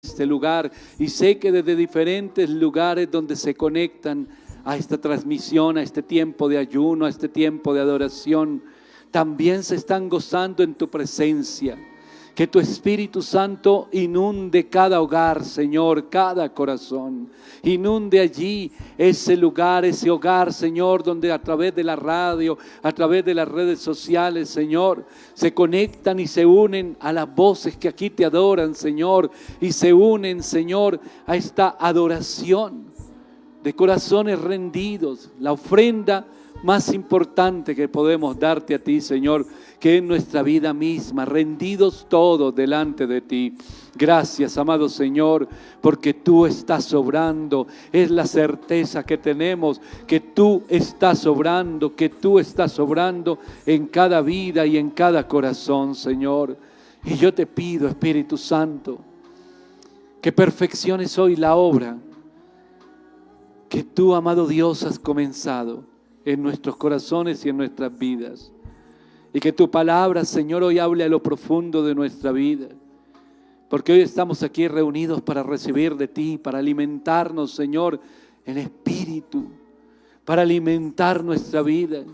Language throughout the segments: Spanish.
este lugar y sé que desde diferentes lugares donde se conectan a esta transmisión, a este tiempo de ayuno, a este tiempo de adoración, también se están gozando en tu presencia. Que tu Espíritu Santo inunde cada hogar, Señor, cada corazón. Inunde allí ese lugar, ese hogar, Señor, donde a través de la radio, a través de las redes sociales, Señor, se conectan y se unen a las voces que aquí te adoran, Señor, y se unen, Señor, a esta adoración de corazones rendidos, la ofrenda más importante que podemos darte a ti, Señor, que es nuestra vida misma, rendidos todos delante de ti. Gracias, amado Señor, porque tú estás obrando. Es la certeza que tenemos, que tú estás obrando, que tú estás obrando en cada vida y en cada corazón, Señor. Y yo te pido, Espíritu Santo, que perfecciones hoy la obra que tú, amado Dios, has comenzado en nuestros corazones y en nuestras vidas. Y que tu palabra, Señor, hoy hable a lo profundo de nuestra vida. Porque hoy estamos aquí reunidos para recibir de ti, para alimentarnos, Señor, en espíritu, para alimentar nuestra vida,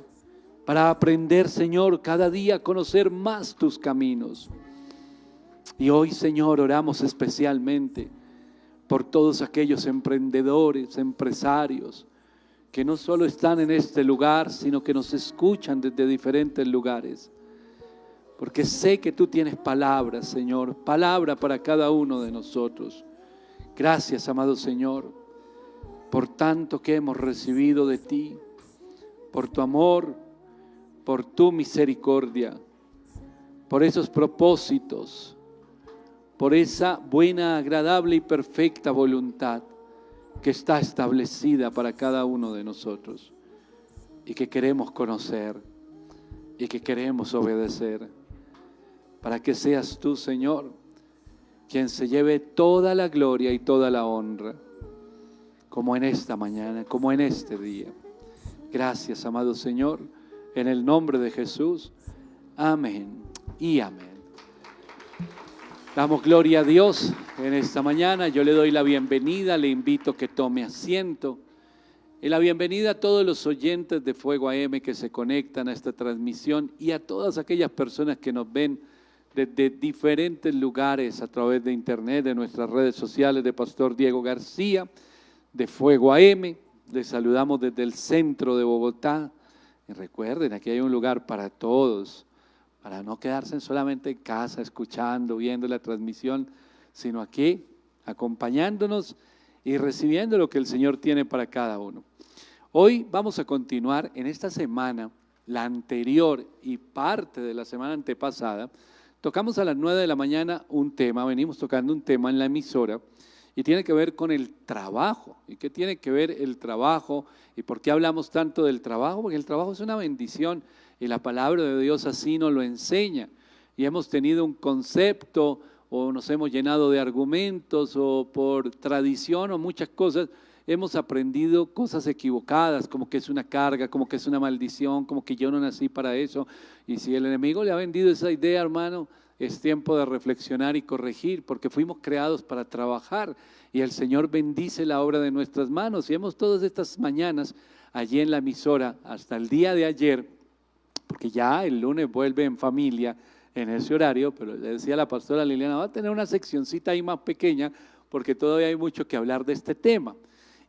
para aprender, Señor, cada día a conocer más tus caminos. Y hoy, Señor, oramos especialmente por todos aquellos emprendedores, empresarios, que no solo están en este lugar, sino que nos escuchan desde diferentes lugares. Porque sé que tú tienes palabras, Señor, palabra para cada uno de nosotros. Gracias, amado Señor, por tanto que hemos recibido de ti, por tu amor, por tu misericordia, por esos propósitos, por esa buena, agradable y perfecta voluntad que está establecida para cada uno de nosotros y que queremos conocer y que queremos obedecer, para que seas tú, Señor, quien se lleve toda la gloria y toda la honra, como en esta mañana, como en este día. Gracias, amado Señor, en el nombre de Jesús. Amén y amén. Damos gloria a Dios en esta mañana. Yo le doy la bienvenida, le invito a que tome asiento. Y la bienvenida a todos los oyentes de Fuego AM que se conectan a esta transmisión y a todas aquellas personas que nos ven desde diferentes lugares a través de internet, de nuestras redes sociales, de Pastor Diego García, de Fuego AM. Les saludamos desde el centro de Bogotá. Y recuerden, aquí hay un lugar para todos, para no quedarse solamente en casa escuchando, viendo la transmisión, sino aquí acompañándonos y recibiendo lo que el Señor tiene para cada uno. Hoy vamos a continuar en esta semana, la anterior y parte de la semana antepasada. Tocamos a las 9 de la mañana un tema, venimos tocando un tema en la emisora y tiene que ver con el trabajo. ¿Y qué tiene que ver el trabajo? ¿Y por qué hablamos tanto del trabajo? Porque el trabajo es una bendición. Y la palabra de Dios así nos lo enseña. Y hemos tenido un concepto o nos hemos llenado de argumentos o por tradición o muchas cosas, hemos aprendido cosas equivocadas, como que es una carga, como que es una maldición, como que yo no nací para eso. Y si el enemigo le ha vendido esa idea, hermano, es tiempo de reflexionar y corregir, porque fuimos creados para trabajar y el Señor bendice la obra de nuestras manos. Y hemos todas estas mañanas allí en la emisora, hasta el día de ayer, porque ya el lunes vuelve en familia en ese horario, pero le decía a la pastora Liliana, va a tener una seccioncita ahí más pequeña, porque todavía hay mucho que hablar de este tema.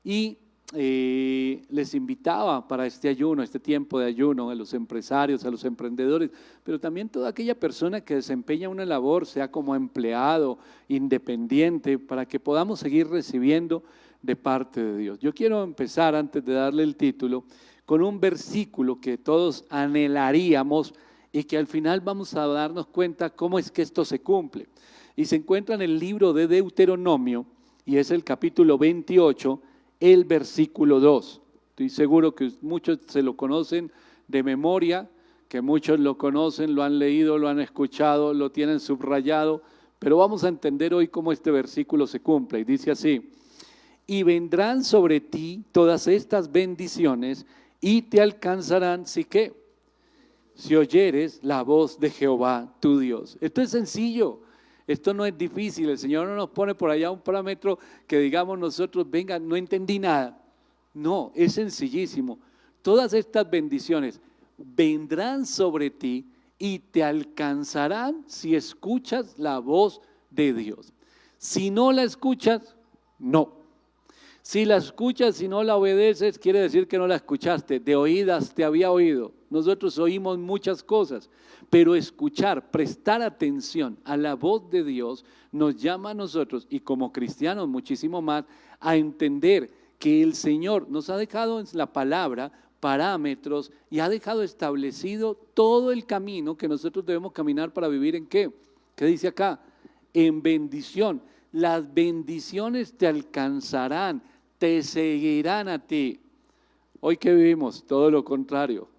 Y les invitaba para este ayuno, este tiempo de ayuno, a los empresarios, a los emprendedores, pero también toda aquella persona que desempeña una labor, sea como empleado, independiente, para que podamos seguir recibiendo de parte de Dios. Yo quiero empezar, antes de darle el título, con un versículo que todos anhelaríamos y que al final vamos a darnos cuenta cómo es que esto se cumple. Y se encuentra en el libro de Deuteronomio, y es el capítulo 28, el versículo 2. Estoy seguro que muchos se lo conocen de memoria, que muchos lo conocen, lo han leído, lo han escuchado, lo tienen subrayado, pero vamos a entender hoy cómo este versículo se cumple. Y dice así: y vendrán sobre ti todas estas bendiciones y te alcanzarán, ¿sí qué? Si oyeres la voz de Jehová tu Dios. Esto es sencillo. Esto no es difícil, el Señor no nos pone por allá un parámetro que digamos nosotros, venga, no entendí nada. No, es sencillísimo. Todas estas bendiciones vendrán sobre ti y te alcanzarán si escuchas la voz de Dios. Si no la escuchas, no. Si la escuchas y no la obedeces, quiere decir que no la escuchaste. De oídas te había oído. Nosotros oímos muchas cosas, pero escuchar, prestar atención a la voz de Dios nos llama a nosotros, y como cristianos muchísimo más, a entender que el Señor nos ha dejado en la palabra parámetros y ha dejado establecido todo el camino que nosotros debemos caminar para vivir ¿en qué? ¿Qué dice acá? En bendición. Las bendiciones te alcanzarán, te seguirán a ti. Hoy que vivimos, todo lo contrario.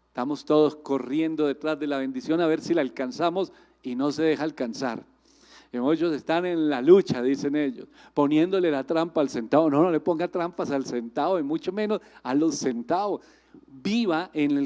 Estamos todos corriendo detrás de la bendición a ver si la alcanzamos y no se deja alcanzar. Y muchos están en la lucha, dicen ellos, poniéndole la trampa al centavo. No, no le ponga trampas al centavo y mucho menos a los centavos. Viva en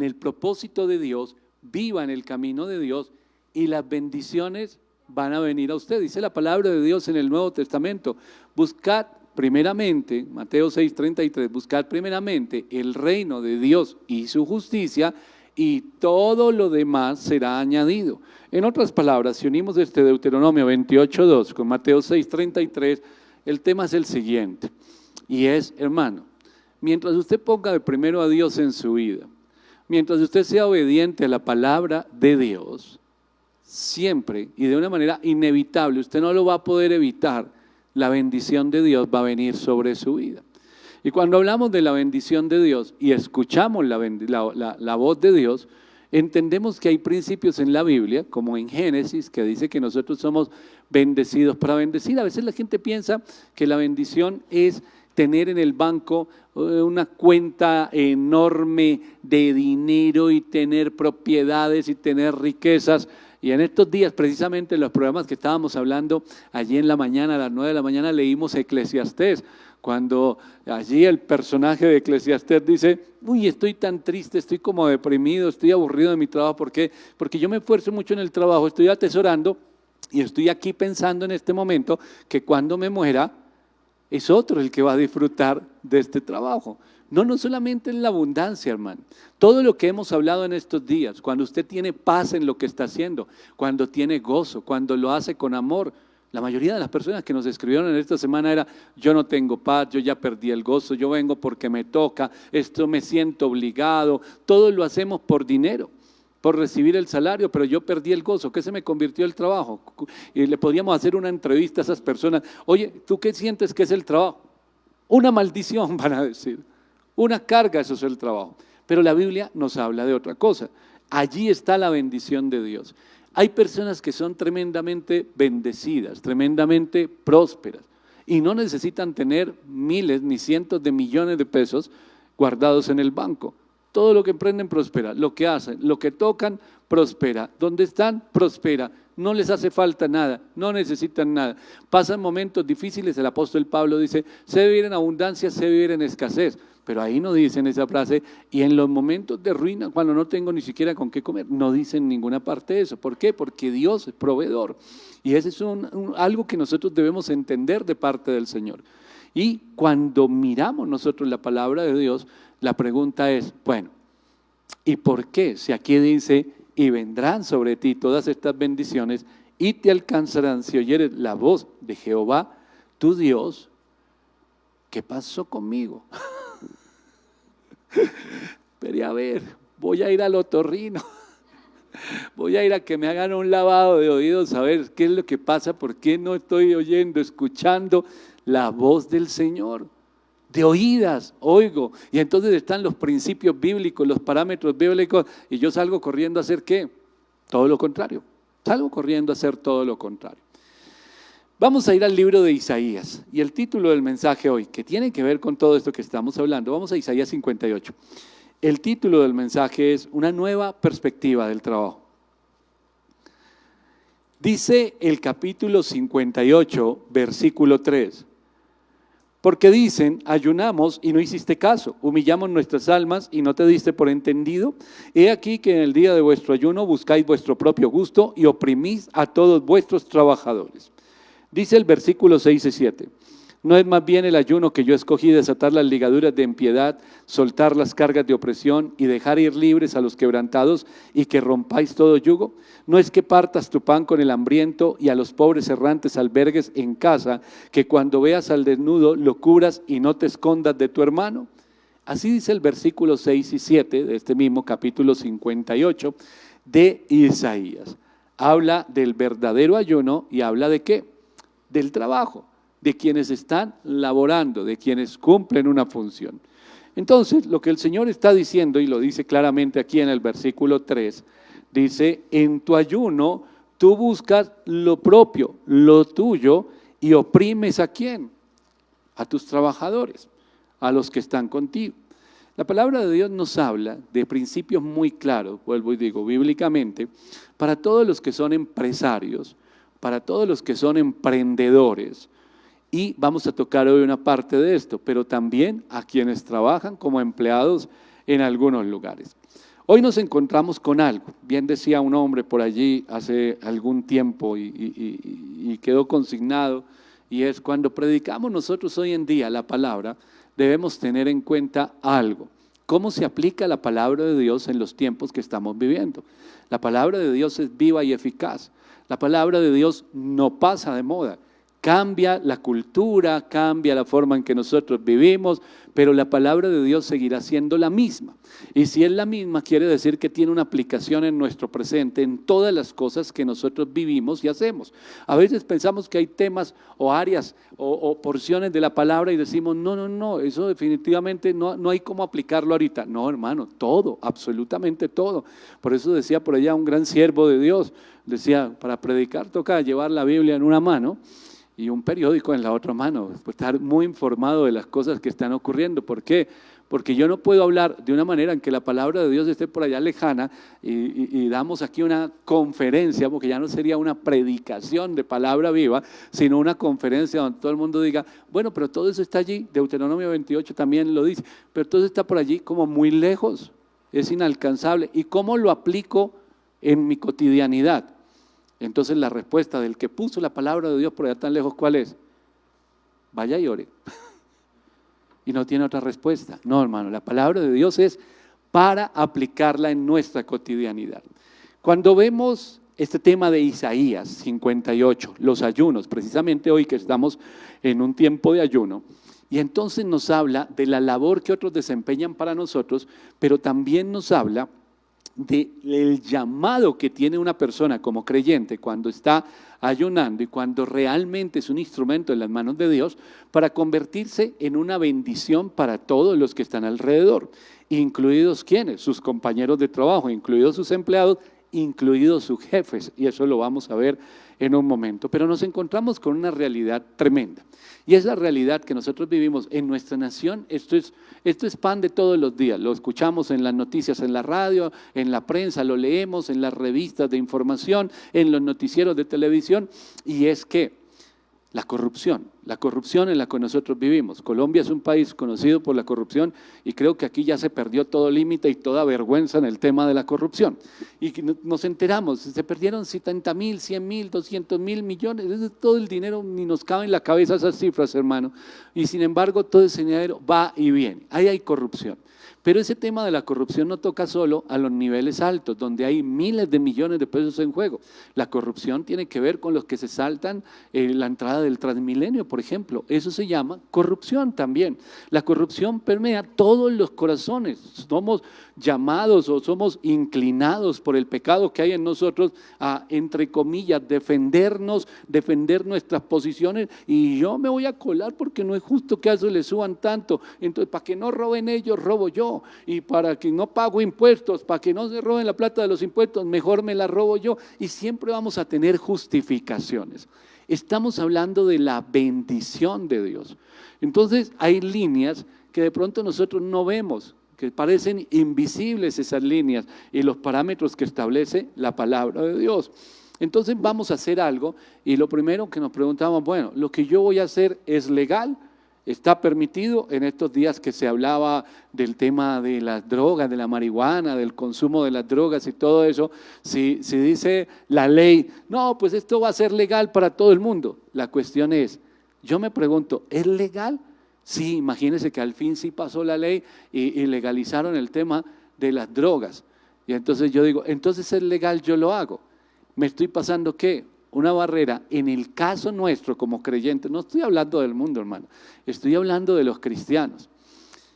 el propósito de Dios, viva en el camino de Dios y las bendiciones van a venir a usted. Dice la palabra de Dios en el Nuevo Testamento, buscad primeramente, Mateo 6:33, buscad primeramente el reino de Dios y su justicia y todo lo demás será añadido. En otras palabras, si unimos este Deuteronomio 28:2 con Mateo 6:33, el tema es el siguiente, y es, hermano, mientras usted ponga de primero a Dios en su vida, mientras usted sea obediente a la palabra de Dios, siempre y de una manera inevitable, usted no lo va a poder evitar, la bendición de Dios va a venir sobre su vida. Y cuando hablamos de la bendición de Dios y escuchamos la voz de Dios, entendemos que hay principios en la Biblia, como en Génesis, que dice que nosotros somos bendecidos para bendecir. A veces la gente piensa que la bendición es tener en el banco una cuenta enorme de dinero y tener propiedades y tener riquezas. Y en estos días, precisamente en los programas que estábamos hablando, allí en la mañana, a las 9 de la mañana, leímos Eclesiastés, cuando allí el personaje de Eclesiastés dice, uy, estoy tan triste, estoy como deprimido, estoy aburrido de mi trabajo. ¿Por qué? Porque yo me esfuerzo mucho en el trabajo, estoy atesorando y estoy aquí pensando en este momento que cuando me muera, es otro el que va a disfrutar de este trabajo. No solamente en la abundancia, hermano. Todo lo que hemos hablado en estos días, cuando usted tiene paz en lo que está haciendo, cuando tiene gozo, cuando lo hace con amor. La mayoría de las personas que nos escribieron en esta semana era, yo no tengo paz, yo ya perdí el gozo, yo vengo porque me toca, esto me siento obligado. Todo lo hacemos por dinero, por recibir el salario, pero yo perdí el gozo. ¿Qué se me convirtió el trabajo? Y le podríamos hacer una entrevista a esas personas. Oye, ¿tú qué sientes que es el trabajo? Una maldición, van a decir. Una carga, eso es el trabajo. Pero la Biblia nos habla de otra cosa. Allí está la bendición de Dios. Hay personas que son tremendamente bendecidas, tremendamente prósperas y no necesitan tener miles ni cientos de millones de pesos guardados en el banco. Todo lo que emprenden prospera, lo que hacen, lo que tocan prospera, donde están prospera, no les hace falta nada, no necesitan nada. Pasan momentos difíciles, el apóstol Pablo dice, sé vivir en abundancia, sé vivir en escasez, pero ahí no dicen esa frase, y en los momentos de ruina, cuando no tengo ni siquiera con qué comer, no dicen ninguna parte de eso. ¿Por qué? Porque Dios es proveedor, y ese es algo que nosotros debemos entender de parte del Señor. Y cuando miramos nosotros la palabra de Dios, la pregunta es, bueno, ¿y por qué? Si aquí dice, y vendrán sobre ti todas estas bendiciones y te alcanzarán si oyeres la voz de Jehová, tu Dios, ¿qué pasó conmigo? Pero a ver, voy a ir al otorrino, voy a ir a que me hagan un lavado de oídos, a ver qué es lo que pasa, por qué no estoy oyendo, escuchando la voz del Señor. De oídas, oigo, y entonces están los principios bíblicos, los parámetros bíblicos, y yo salgo corriendo a hacer ¿qué? Todo lo contrario, salgo corriendo a hacer todo lo contrario. Vamos a ir al libro de Isaías, y el título del mensaje hoy, que tiene que ver con todo esto que estamos hablando, vamos a Isaías 58. El título del mensaje es Una nueva perspectiva del trabajo. Dice el capítulo 58, versículo 3. Porque dicen, ayunamos y no hiciste caso, humillamos nuestras almas y no te diste por entendido. He aquí que en el día de vuestro ayuno buscáis vuestro propio gusto y oprimís a todos vuestros trabajadores. Dice el versículo 6 y 7. ¿No es más bien el ayuno que yo escogí desatar las ligaduras de impiedad, soltar las cargas de opresión y dejar ir libres a los quebrantados y que rompáis todo yugo? ¿No es que partas tu pan con el hambriento y a los pobres errantes albergues en casa, que cuando veas al desnudo lo cubras y no te escondas de tu hermano? Así dice el versículo 6 y 7 de este mismo capítulo 58 de Isaías. Habla del verdadero ayuno y habla ¿de qué? Del trabajo, de quienes están laborando, de quienes cumplen una función. Entonces, lo que el Señor está diciendo, y lo dice claramente aquí en el versículo 3, dice, en tu ayuno tú buscas lo propio, lo tuyo, y oprimes ¿a quién? A tus trabajadores, a los que están contigo. La palabra de Dios nos habla de principios muy claros, vuelvo y digo, bíblicamente, para todos los que son empresarios, para todos los que son emprendedores. Y vamos a tocar hoy una parte de esto, pero también a quienes trabajan como empleados en algunos lugares. Hoy nos encontramos con algo, bien decía un hombre por allí hace algún tiempo y quedó consignado, y es cuando predicamos nosotros hoy en día la palabra, debemos tener en cuenta algo. ¿Cómo se aplica la palabra de Dios en los tiempos que estamos viviendo? La palabra de Dios es viva y eficaz. La palabra de Dios no pasa de moda. Cambia la cultura, cambia la forma en que nosotros vivimos, pero la palabra de Dios seguirá siendo la misma. Y si es la misma, quiere decir que tiene una aplicación en nuestro presente, en todas las cosas que nosotros vivimos y hacemos. A veces pensamos que hay temas o áreas o porciones de la palabra y decimos, no, eso definitivamente no hay cómo aplicarlo ahorita. No, hermano, todo, absolutamente todo. Por eso decía por allá un gran siervo de Dios, decía, para predicar toca llevar la Biblia en una mano y un periódico en la otra mano, pues estar muy informado de las cosas que están ocurriendo. ¿Por qué? Porque yo no puedo hablar de una manera en que la palabra de Dios esté por allá lejana y damos aquí una conferencia, porque ya no sería una predicación de palabra viva, sino una conferencia donde todo el mundo diga, bueno, pero todo eso está allí, Deuteronomio 28 también lo dice, pero todo está por allí como muy lejos, es inalcanzable. ¿Y cómo lo aplico en mi cotidianidad? Entonces la respuesta del que puso la palabra de Dios por allá tan lejos, ¿cuál es? Vaya y ore. Y no tiene otra respuesta. No, hermano, la palabra de Dios es para aplicarla en nuestra cotidianidad. Cuando vemos este tema de Isaías 58, los ayunos, precisamente hoy que estamos en un tiempo de ayuno, y entonces nos habla de la labor que otros desempeñan para nosotros, pero también nos habla del llamado que tiene una persona como creyente cuando está ayunando y cuando realmente es un instrumento en las manos de Dios para convertirse en una bendición para todos los que están alrededor, incluidos ¿quiénes? Sus compañeros de trabajo, incluidos sus empleados, incluidos sus jefes, y eso lo vamos a ver en un momento. Pero nos encontramos con una realidad tremenda, y es la realidad que nosotros vivimos en nuestra nación. Esto es pan de todos los días, lo escuchamos en las noticias, en la radio, en la prensa, lo leemos en las revistas de información, en los noticieros de televisión, y es que la corrupción en la que nosotros vivimos. Colombia es un país conocido por la corrupción y creo que aquí ya se perdió todo límite y toda vergüenza en el tema de la corrupción. Y nos enteramos, se perdieron 70.000, 100.000, 200.000 millones, todo el dinero, ni nos cabe en la cabeza esas cifras, hermano. Y sin embargo, todo ese dinero va y viene. Ahí hay corrupción. Pero ese tema de la corrupción no toca solo a los niveles altos, donde hay miles de millones de pesos en juego. La corrupción tiene que ver con los que se saltan la entrada del Transmilenio, por ejemplo. Eso se llama corrupción también. La corrupción permea todos los corazones. Somos llamados o somos inclinados por el pecado que hay en nosotros a, entre comillas, defender nuestras posiciones, y yo me voy a colar porque no es justo que a eso le suban tanto. Entonces, para que no roben ellos, robo yo. Y para que no pago impuestos, para que no se roben la plata de los impuestos, mejor me la robo yo. Y siempre vamos a tener justificaciones. Estamos hablando de la bendición de Dios. Entonces hay líneas que de pronto nosotros no vemos, que parecen invisibles esas líneas y los parámetros que establece la palabra de Dios. Entonces vamos a hacer algo, y lo primero que nos preguntamos, bueno, ¿lo que yo voy a hacer es legal? Está permitido en estos días que se hablaba del tema de las drogas, de la marihuana, del consumo de las drogas y todo eso. Si dice la ley, no, pues esto va a ser legal para todo el mundo. La cuestión es, yo me pregunto, ¿es legal? Sí, imagínense que al fin sí pasó la ley y legalizaron el tema de las drogas. Y entonces yo digo, entonces es legal, yo lo hago. ¿Me estoy pasando qué? Una barrera. En el caso nuestro como creyentes, no estoy hablando del mundo, hermano, estoy hablando de los cristianos.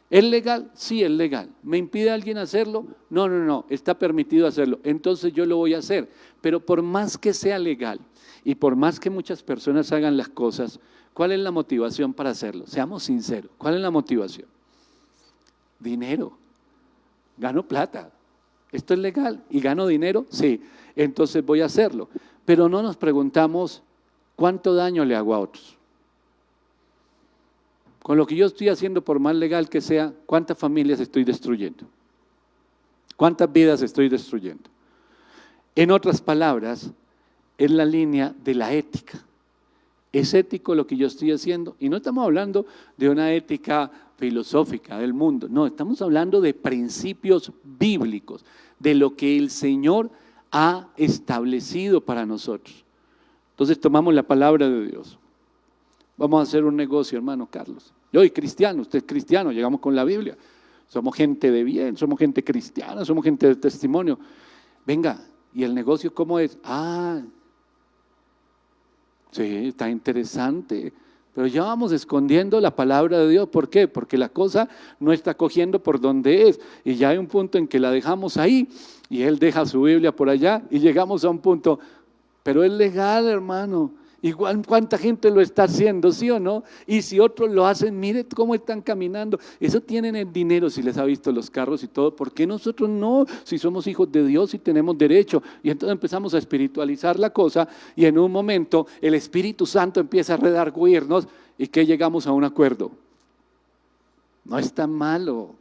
¿Es legal? Sí, es legal. ¿Me impide alguien hacerlo? No, está permitido hacerlo. Entonces yo lo voy a hacer. Pero por más que sea legal y por más que muchas personas hagan las cosas, ¿cuál es la motivación para hacerlo? Seamos sinceros, ¿cuál es la motivación? Dinero. Gano plata. ¿Esto es legal? ¿Y gano dinero? Sí. Entonces voy a hacerlo. Pero no nos preguntamos cuánto daño le hago a otros. Con lo que yo estoy haciendo, por más legal que sea, ¿cuántas familias estoy destruyendo? ¿Cuántas vidas estoy destruyendo? En otras palabras, es la línea de la ética. ¿Es ético lo que yo estoy haciendo? Y no estamos hablando de una ética filosófica del mundo, no, estamos hablando de principios bíblicos, de lo que el Señor ha establecido para nosotros. Entonces tomamos la palabra de Dios. Vamos a hacer un negocio, hermano Carlos. Yo soy cristiano, usted es cristiano, llegamos con la Biblia. Somos gente de bien, somos gente cristiana, somos gente de testimonio. Venga, ¿y el negocio cómo es? Sí, está interesante. Pero ya vamos escondiendo la palabra de Dios. ¿Por qué? Porque la cosa no está cogiendo por donde es. Y ya hay un punto en que la dejamos ahí y Él deja su Biblia por allá y llegamos a un punto, pero es legal, hermano. Igual cuánta gente lo está haciendo, ¿sí o no? Y si otros lo hacen, mire cómo están caminando. Eso tienen el dinero, si les ha visto los carros y todo. ¿Por qué nosotros no? Si somos hijos de Dios y tenemos derecho. Y entonces empezamos a espiritualizar la cosa y en un momento el Espíritu Santo empieza a redarguirnos y que llegamos a un acuerdo. No es tan malo.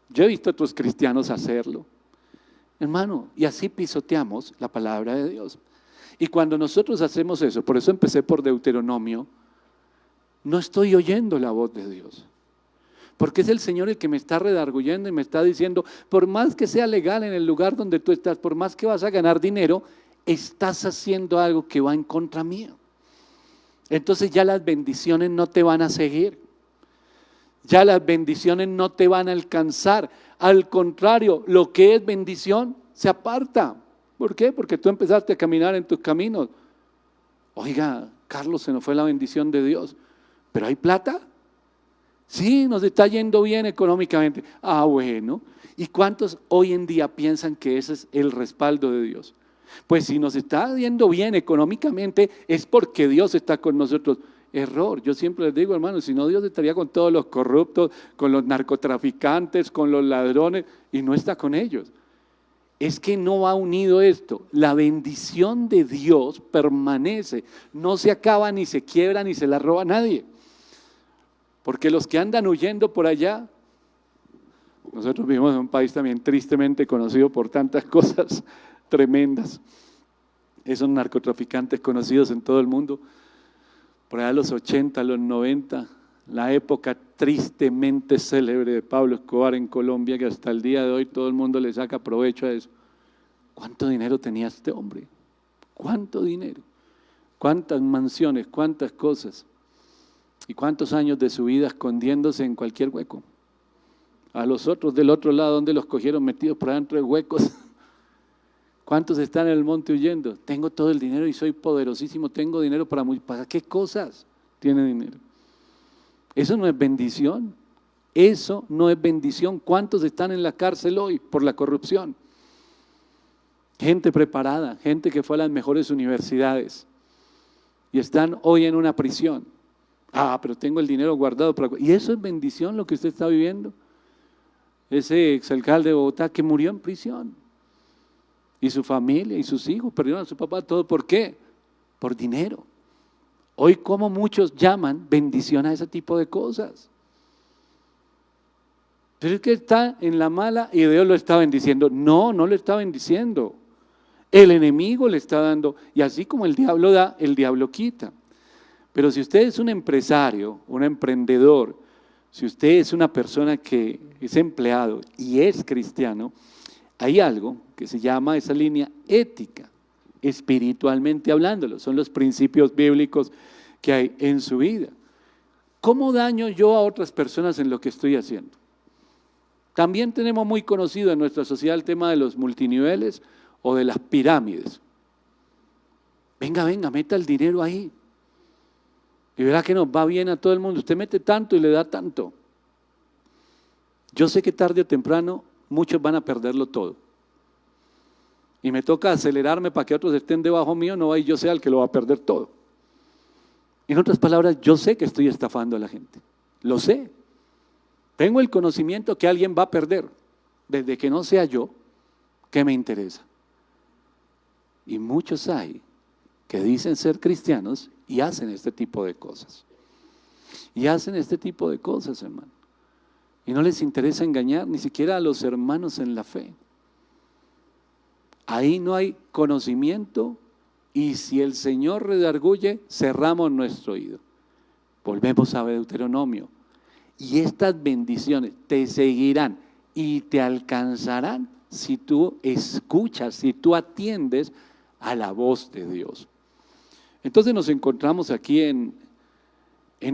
Yo he visto a otros cristianos hacerlo. Hermano, y así pisoteamos la palabra de Dios. Y cuando nosotros hacemos eso, por eso empecé por Deuteronomio, no estoy oyendo la voz de Dios. Porque es el Señor el que me está redarguyendo y me está diciendo, por más que sea legal en el lugar donde tú estás, por más que vas a ganar dinero, estás haciendo algo que va en contra mío. Entonces ya las bendiciones no te van a seguir. Ya las bendiciones no te van a alcanzar. Al contrario, lo que es bendición se aparta. ¿Por qué? Porque tú empezaste a caminar en tus caminos. Oiga, Carlos, se nos fue la bendición de Dios. ¿Pero hay plata? Sí, nos está yendo bien económicamente. Bueno. ¿Y cuántos hoy en día piensan que ese es el respaldo de Dios? Pues si nos está yendo bien económicamente es porque Dios está con nosotros. Error. Yo siempre les digo, hermanos, si no Dios estaría con todos los corruptos, con los narcotraficantes, con los ladrones, y no está con ellos. Es que no va unido esto. La bendición de Dios permanece, no se acaba, ni se quiebra, ni se la roba a nadie. Porque los que andan huyendo por allá, nosotros vivimos en un país también tristemente conocido por tantas cosas tremendas. Esos narcotraficantes conocidos en todo el mundo, por allá los 80, los 90, la época tristemente célebre de Pablo Escobar en Colombia, que hasta el día de hoy todo el mundo le saca provecho a eso. ¿Cuánto dinero tenía este hombre? ¿Cuánto dinero? ¿Cuántas mansiones? ¿Cuántas cosas? ¿Y cuántos años de su vida escondiéndose en cualquier hueco? A los otros del otro lado, ¿dónde los cogieron metidos por adentro de huecos? ¿Cuántos están en el monte huyendo? Tengo todo el dinero y soy poderosísimo, tengo dinero ¿para qué cosas tiene dinero? Eso no es bendición, eso no es bendición. ¿Cuántos están en la cárcel hoy por la corrupción? Gente preparada, gente que fue a las mejores universidades y están hoy en una prisión. Pero tengo el dinero guardado para... ¿Y eso es bendición lo que usted está viviendo? Ese exalcalde de Bogotá que murió en prisión. Y su familia y sus hijos perdieron a su papá, ¿todo por qué? Por dinero. Hoy como muchos llaman bendición a ese tipo de cosas. Pero es que está en la mala y Dios lo está bendiciendo. No, no lo está bendiciendo. El enemigo le está dando, y así como el diablo da, el diablo quita. Pero si usted es un empresario, un emprendedor, si usted es una persona que es empleado y es cristiano, hay algo que se llama esa línea ética, espiritualmente hablándolo. Son los principios bíblicos que hay en su vida. ¿Cómo daño yo a otras personas en lo que estoy haciendo? También tenemos muy conocido en nuestra sociedad el tema de los multiniveles o de las pirámides. Venga, meta el dinero ahí. Y verá que nos va bien a todo el mundo. Usted mete tanto y le da tanto. Yo sé que tarde o temprano muchos van a perderlo todo. Y me toca acelerarme para que otros estén debajo mío, no va y yo sea el que lo va a perder todo. En otras palabras, yo sé que estoy estafando a la gente. Lo sé. Tengo el conocimiento que alguien va a perder. Desde que no sea yo, ¿qué me interesa? Y muchos hay que dicen ser cristianos y hacen este tipo de cosas. Y hacen este tipo de cosas, hermano. Y no les interesa engañar ni siquiera a los hermanos en la fe. Ahí no hay conocimiento y si el Señor redarguye, cerramos nuestro oído. Volvemos a Deuteronomio. Y estas bendiciones te seguirán y te alcanzarán si tú escuchas, si tú atiendes a la voz de Dios. Entonces nos encontramos aquí en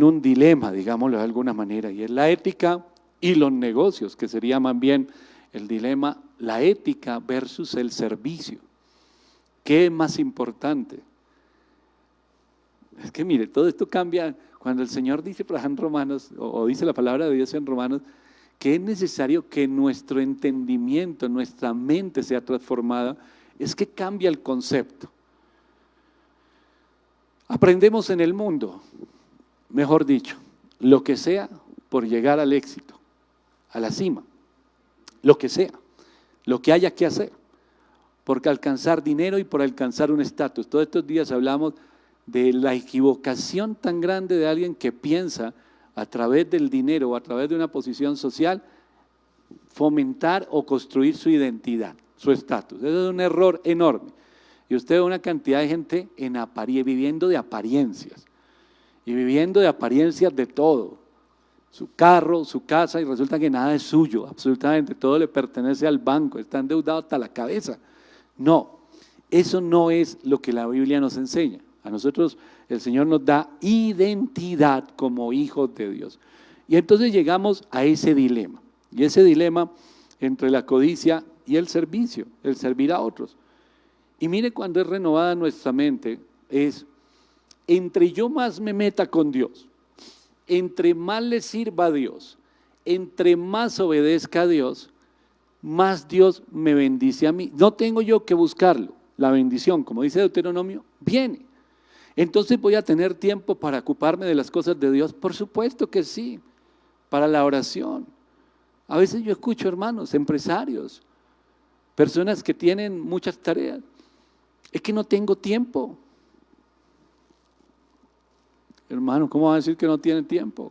un dilema, digámoslo de alguna manera, y es la ética y los negocios, que sería más bien el dilema, la ética versus el servicio. ¿Qué es más importante? Es que mire, todo esto cambia cuando el Señor dice por ejemplo en Romanos, o dice la palabra de Dios en Romanos, que es necesario que nuestro entendimiento, nuestra mente sea transformada, es que cambia el concepto. Aprendemos en el mundo, mejor dicho, lo que sea por llegar al éxito, a la cima, lo que sea, lo que haya que hacer, por alcanzar dinero y por alcanzar un estatus. Todos estos días hablamos de la equivocación tan grande de alguien que piensa a través del dinero o a través de una posición social fomentar o construir su identidad, su estatus. Eso es un error enorme. Y usted ve una cantidad de gente viviendo de apariencias y viviendo de apariencias de todo. Su carro, su casa, y resulta que nada es suyo, absolutamente todo le pertenece al banco, está endeudado hasta la cabeza. No, eso no es lo que la Biblia nos enseña. A nosotros el Señor nos da identidad como hijos de Dios. Y entonces llegamos a ese dilema, y ese dilema entre la codicia y el servicio, el servir a otros. Y mire, cuando es renovada nuestra mente, es entre yo más me meta con Dios, entre más le sirva a Dios, entre más obedezca a Dios, más Dios me bendice a mí. No tengo yo que buscarlo, la bendición, como dice Deuteronomio, viene. Entonces voy a tener tiempo para ocuparme de las cosas de Dios, por supuesto que sí, para la oración. A veces yo escucho hermanos, empresarios, personas que tienen muchas tareas. Es que no tengo tiempo. Hermano, ¿cómo va a decir que no tiene tiempo?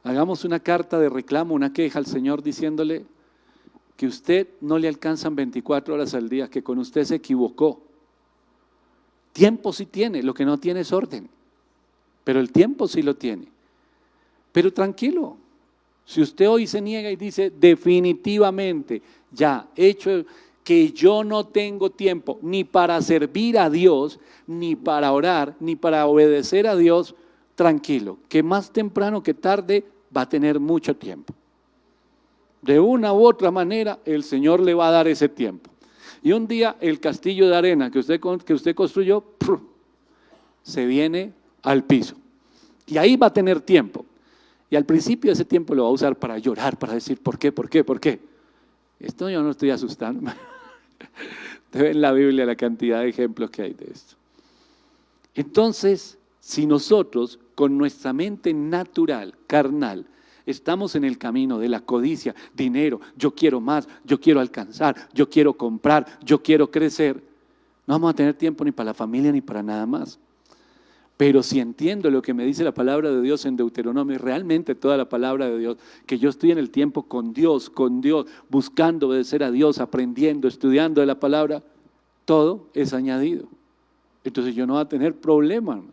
Hagamos una carta de reclamo, una queja al Señor diciéndole que usted no le alcanzan 24 horas al día, que con usted se equivocó. Tiempo sí tiene, lo que no tiene es orden, pero el tiempo sí lo tiene. Pero tranquilo, si usted hoy se niega y dice definitivamente, ya, hecho que yo no tengo tiempo ni para servir a Dios, ni para orar, ni para obedecer a Dios, tranquilo, que más temprano que tarde va a tener mucho tiempo. De una u otra manera el Señor le va a dar ese tiempo. Y un día el castillo de arena que usted construyó, se viene al piso. Y ahí va a tener tiempo. Y al principio ese tiempo lo va a usar para llorar, para decir, ¿por qué? ¿Por qué? ¿Por qué? Esto yo no estoy asustando. Usted ve en la Biblia la cantidad de ejemplos que hay de esto. Entonces, si nosotros con nuestra mente natural, carnal, estamos en el camino de la codicia, dinero, yo quiero más, yo quiero alcanzar, yo quiero comprar, yo quiero crecer, no vamos a tener tiempo ni para la familia ni para nada más. Pero si entiendo lo que me dice la palabra de Dios en Deuteronomio, realmente toda la palabra de Dios, que yo estoy en el tiempo con Dios, buscando obedecer a Dios, aprendiendo, estudiando de la palabra, todo es añadido. Entonces yo no voy a tener problema.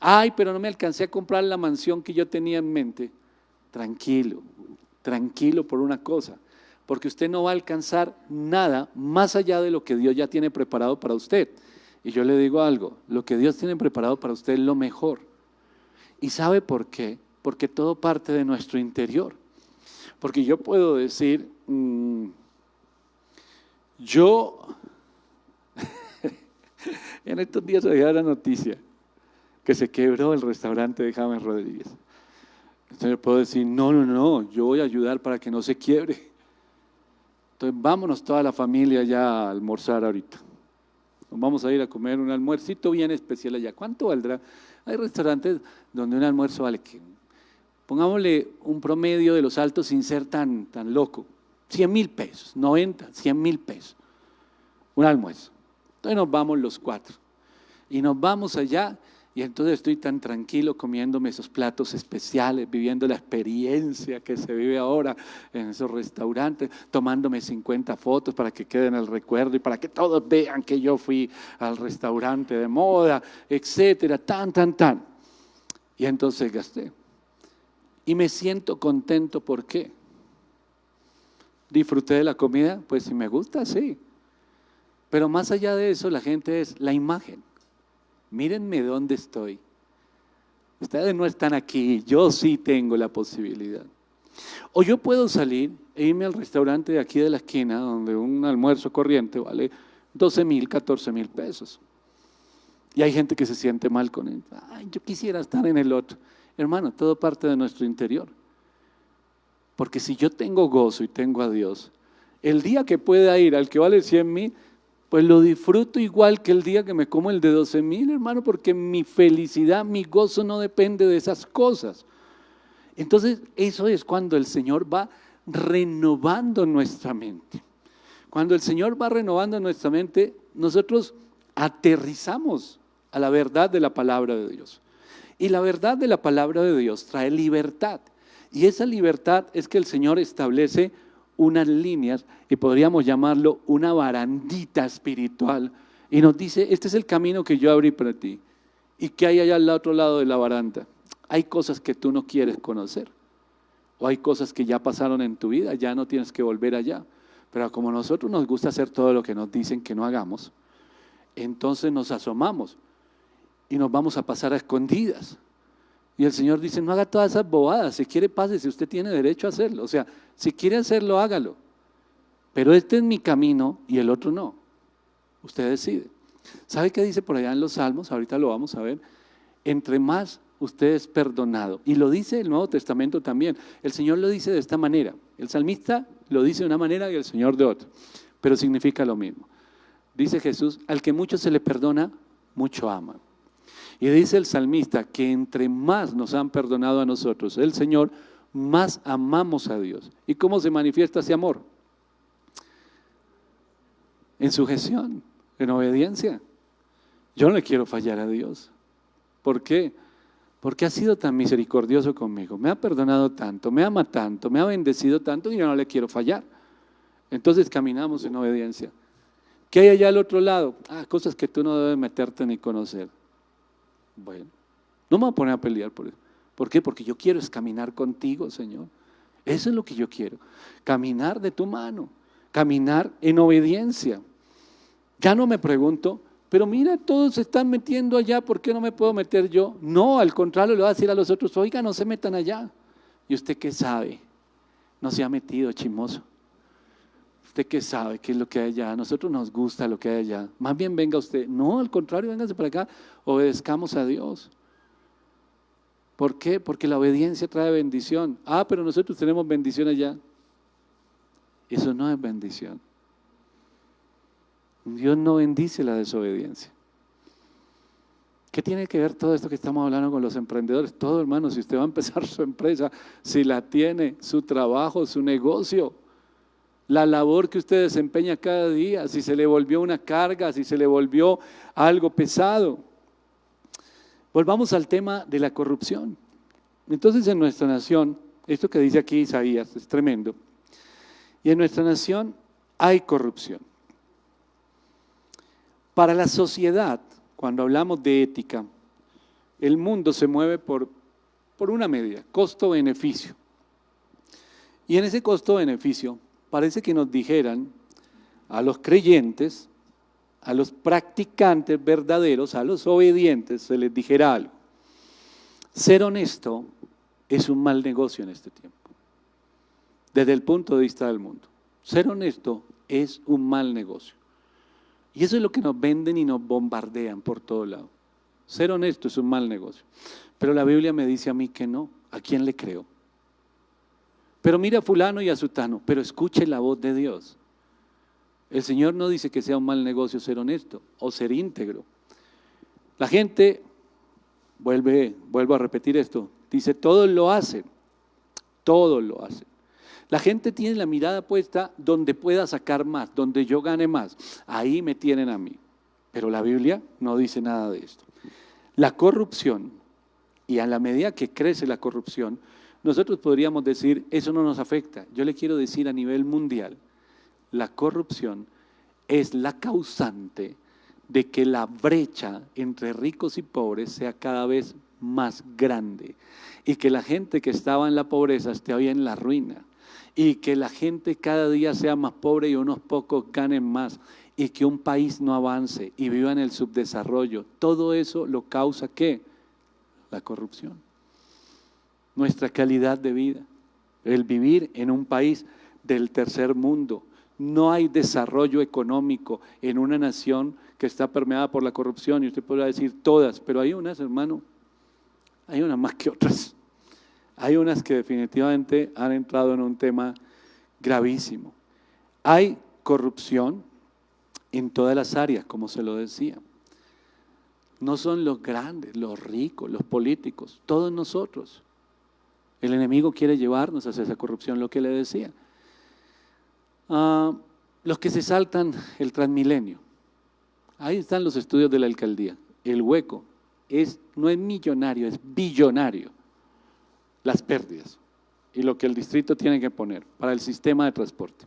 Ay, pero no me alcancé a comprar la mansión que yo tenía en mente. Tranquilo, tranquilo por una cosa, porque usted no va a alcanzar nada más allá de lo que Dios ya tiene preparado para usted. Y yo le digo algo, lo que Dios tiene preparado para usted es lo mejor. ¿Y sabe por qué? Porque todo parte de nuestro interior. Porque yo puedo decir, en estos días se dio la noticia que se quebró el restaurante de James Rodríguez. Entonces yo puedo decir, no, yo voy a ayudar para que no se quiebre. Entonces vámonos toda la familia ya a almorzar ahorita. Nos vamos a ir a comer un almuercito bien especial allá. ¿Cuánto valdrá? Hay restaurantes donde un almuerzo vale, pongámosle un promedio de los altos sin ser tan loco, 100,000 pesos, 90, 100,000 pesos, un almuerzo. Entonces nos vamos los 4 y nos vamos allá y entonces estoy tan tranquilo comiéndome esos platos especiales, viviendo la experiencia que se vive ahora en esos restaurantes, tomándome 50 fotos para que queden el recuerdo y para que todos vean que yo fui al restaurante de moda, etcétera, tan. Y entonces gasté. Y me siento contento, ¿por qué? ¿Disfruté de la comida? Pues si me gusta, sí. Pero más allá de eso, la gente es la imagen. Mírenme dónde estoy. Ustedes no están aquí, yo sí tengo la posibilidad. O yo puedo salir e irme al restaurante de aquí de la esquina, donde un almuerzo corriente vale 12,000, 14,000 pesos. Y hay gente que se siente mal con él. Ay, yo quisiera estar en el otro. Hermano, todo parte de nuestro interior. Porque si yo tengo gozo y tengo a Dios, el día que pueda ir al que vale 100,000, pues lo disfruto igual que el día que me como el de 12,000, hermano, porque mi felicidad, mi gozo no depende de esas cosas. Entonces, eso es cuando el Señor va renovando nuestra mente. Cuando el Señor va renovando nuestra mente, nosotros aterrizamos a la verdad de la palabra de Dios. Y la verdad de la palabra de Dios trae libertad. Y esa libertad es que el Señor establece unas líneas, y podríamos llamarlo una barandita espiritual, y nos dice, este es el camino que yo abrí para ti. ¿Y qué hay allá al otro lado de la baranda? Hay cosas que tú no quieres conocer, o hay cosas que ya pasaron en tu vida, ya no tienes que volver allá. Pero como a nosotros nos gusta hacer todo lo que nos dicen que no hagamos, entonces nos asomamos y nos vamos a pasar a escondidas. Y el Señor dice, no haga todas esas bobadas, si quiere pase, si usted tiene derecho a hacerlo. O sea, si quiere hacerlo, hágalo. Pero este es mi camino y el otro no. Usted decide. ¿Sabe qué dice por allá en los Salmos? Ahorita lo vamos a ver. Entre más usted es perdonado. Y lo dice el Nuevo Testamento también. El Señor lo dice de esta manera. El salmista lo dice de una manera y el Señor de otra. Pero significa lo mismo. Dice Jesús, al que mucho se le perdona, mucho ama. Y dice el salmista que entre más nos han perdonado a nosotros el Señor, más amamos a Dios. ¿Y cómo se manifiesta ese amor? En sujeción, en obediencia. Yo no le quiero fallar a Dios. ¿Por qué? Porque ha sido tan misericordioso conmigo, me ha perdonado tanto, me ama tanto, me ha bendecido tanto y yo no le quiero fallar. Entonces caminamos en obediencia. ¿Qué hay allá al otro lado? Cosas que tú no debes meterte ni conocer. Bueno, no me voy a poner a pelear por eso. ¿Por qué? Porque yo quiero es caminar contigo, Señor. Eso es lo que yo quiero. Caminar de tu mano, caminar en obediencia. Ya no me pregunto, pero mira, todos se están metiendo allá, ¿por qué no me puedo meter yo? No, al contrario, le voy a decir a los otros, oiga, no se metan allá. ¿Y usted qué sabe? No se ha metido, chismoso. ¿Usted qué sabe qué es lo que hay allá? A nosotros nos gusta lo que hay allá. Más bien venga usted. No, al contrario, véngase para acá. Obedezcamos a Dios. ¿Por qué? Porque la obediencia trae bendición. Pero nosotros tenemos bendición allá. Eso no es bendición. Dios no bendice la desobediencia. ¿Qué tiene que ver todo esto que estamos hablando con los emprendedores? Todo, hermano, si usted va a empezar su empresa, si la tiene, su trabajo, su negocio, la labor que usted desempeña cada día, si se le volvió una carga, si se le volvió algo pesado. Volvamos al tema de la corrupción. Entonces en nuestra nación, esto que dice aquí Isaías es tremendo, y en nuestra nación hay corrupción. Para la sociedad, cuando hablamos de ética, el mundo se mueve por una media, costo-beneficio. Y en ese costo-beneficio parece que nos dijeran a los creyentes, a los practicantes verdaderos, a los obedientes, se les dijera algo. Ser honesto es un mal negocio en este tiempo, desde el punto de vista del mundo. Ser honesto es un mal negocio. Y eso es lo que nos venden y nos bombardean por todo lado. Ser honesto es un mal negocio. Pero la Biblia me dice a mí que no. ¿A quién le creo? Pero mira a fulano y a sutano, pero escuche la voz de Dios. El Señor no dice que sea un mal negocio ser honesto o ser íntegro. La gente, vuelvo a repetir esto, dice todos lo hacen, todos lo hacen. La gente tiene la mirada puesta donde pueda sacar más, donde yo gane más. Ahí me tienen a mí. Pero la Biblia no dice nada de esto. La corrupción, y a la medida que crece la corrupción, nosotros podríamos decir, eso no nos afecta. Yo le quiero decir a nivel mundial, la corrupción es la causante de que la brecha entre ricos y pobres sea cada vez más grande y que la gente que estaba en la pobreza esté hoy en la ruina y que la gente cada día sea más pobre y unos pocos ganen más y que un país no avance y viva en el subdesarrollo. Todo eso lo causa ¿qué? La corrupción. Nuestra calidad de vida, el vivir en un país del tercer mundo. No hay desarrollo económico en una nación que está permeada por la corrupción, y usted podrá decir todas, pero hay unas, hermano, hay unas más que otras. Hay unas que definitivamente han entrado en un tema gravísimo. Hay corrupción en todas las áreas, como se lo decía. No son los grandes, los ricos, los políticos, todos nosotros. El enemigo quiere llevarnos hacia esa corrupción, lo que le decía. Los que se saltan el Transmilenio. Ahí están los estudios de la alcaldía. El hueco no es millonario, es billonario. Las pérdidas y lo que el distrito tiene que poner para el sistema de transporte.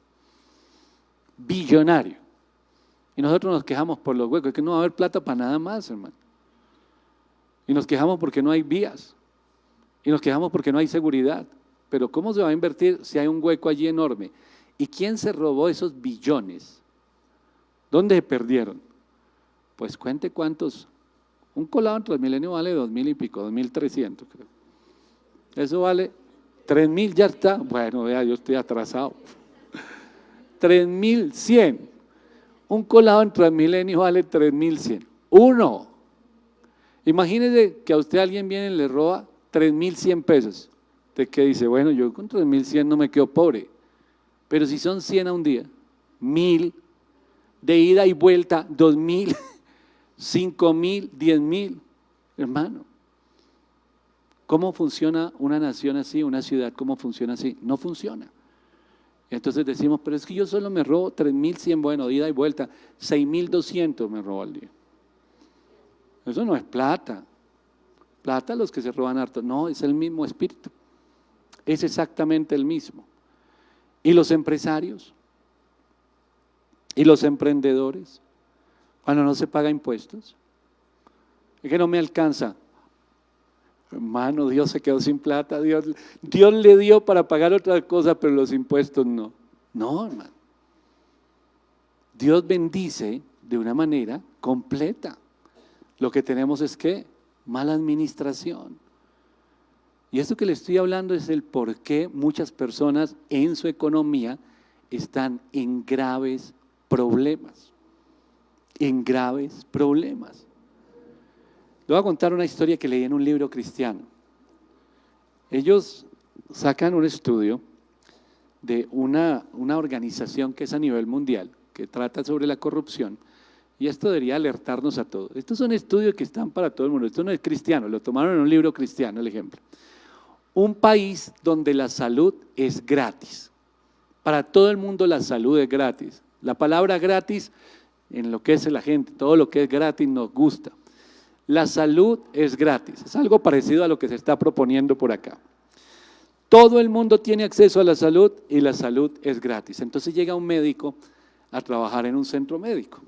Billonario. Y nosotros nos quejamos por los huecos, es que no va a haber plata para nada más, hermano. Y nos quejamos porque no hay vías. Y nos quejamos porque no hay seguridad. Pero ¿cómo se va a invertir si hay un hueco allí enorme? ¿Y quién se robó esos billones? ¿Dónde se perdieron? Pues cuente cuántos. Un colado en Transmilenio vale 2.000 y pico, 2.300 creo. Eso vale 3.000, ya está. Bueno, vea, yo estoy atrasado. 3.100. Un colado en Transmilenio vale 3.100. Uno. Imagínese que a usted alguien viene y le roba 3.100 pesos. ¿Usted qué dice? Bueno, yo con 3.100 no me quedo pobre. Pero si son 100 a un día, 1.000, de ida y vuelta, 2.000, 5.000, 10.000, hermano. ¿Cómo funciona una nación así, una ciudad? ¿Cómo funciona así? No funciona. Entonces decimos, pero es que yo solo me robo 3.100, bueno, de ida y vuelta, 6.200 me robo al día. Eso no es plata. Plata los que se roban harto. No, es el mismo espíritu. Es exactamente el mismo. ¿Y los empresarios? ¿Y los emprendedores? Cuando no se paga impuestos. Es que no me alcanza. Hermano, Dios se quedó sin plata. Dios le dio para pagar otras cosas, pero los impuestos no. No, hermano. Dios bendice de una manera completa. Lo que tenemos es que mala administración. Y esto que le estoy hablando es el por qué muchas personas en su economía están en graves problemas. En graves problemas. Le voy a contar una historia que leí en un libro cristiano. Ellos sacan un estudio de una organización que es a nivel mundial, que trata sobre la corrupción. Y esto debería alertarnos a todos. Estos son estudios que están para todo el mundo. Esto no es cristiano, lo tomaron en un libro cristiano, el ejemplo. Un país donde la salud es gratis. Para todo el mundo la salud es gratis. La palabra gratis enloquece a la gente. Todo lo que es gratis nos gusta. La salud es gratis. Es algo parecido a lo que se está proponiendo por acá. Todo el mundo tiene acceso a la salud y la salud es gratis. Entonces llega un médico a trabajar en un centro médico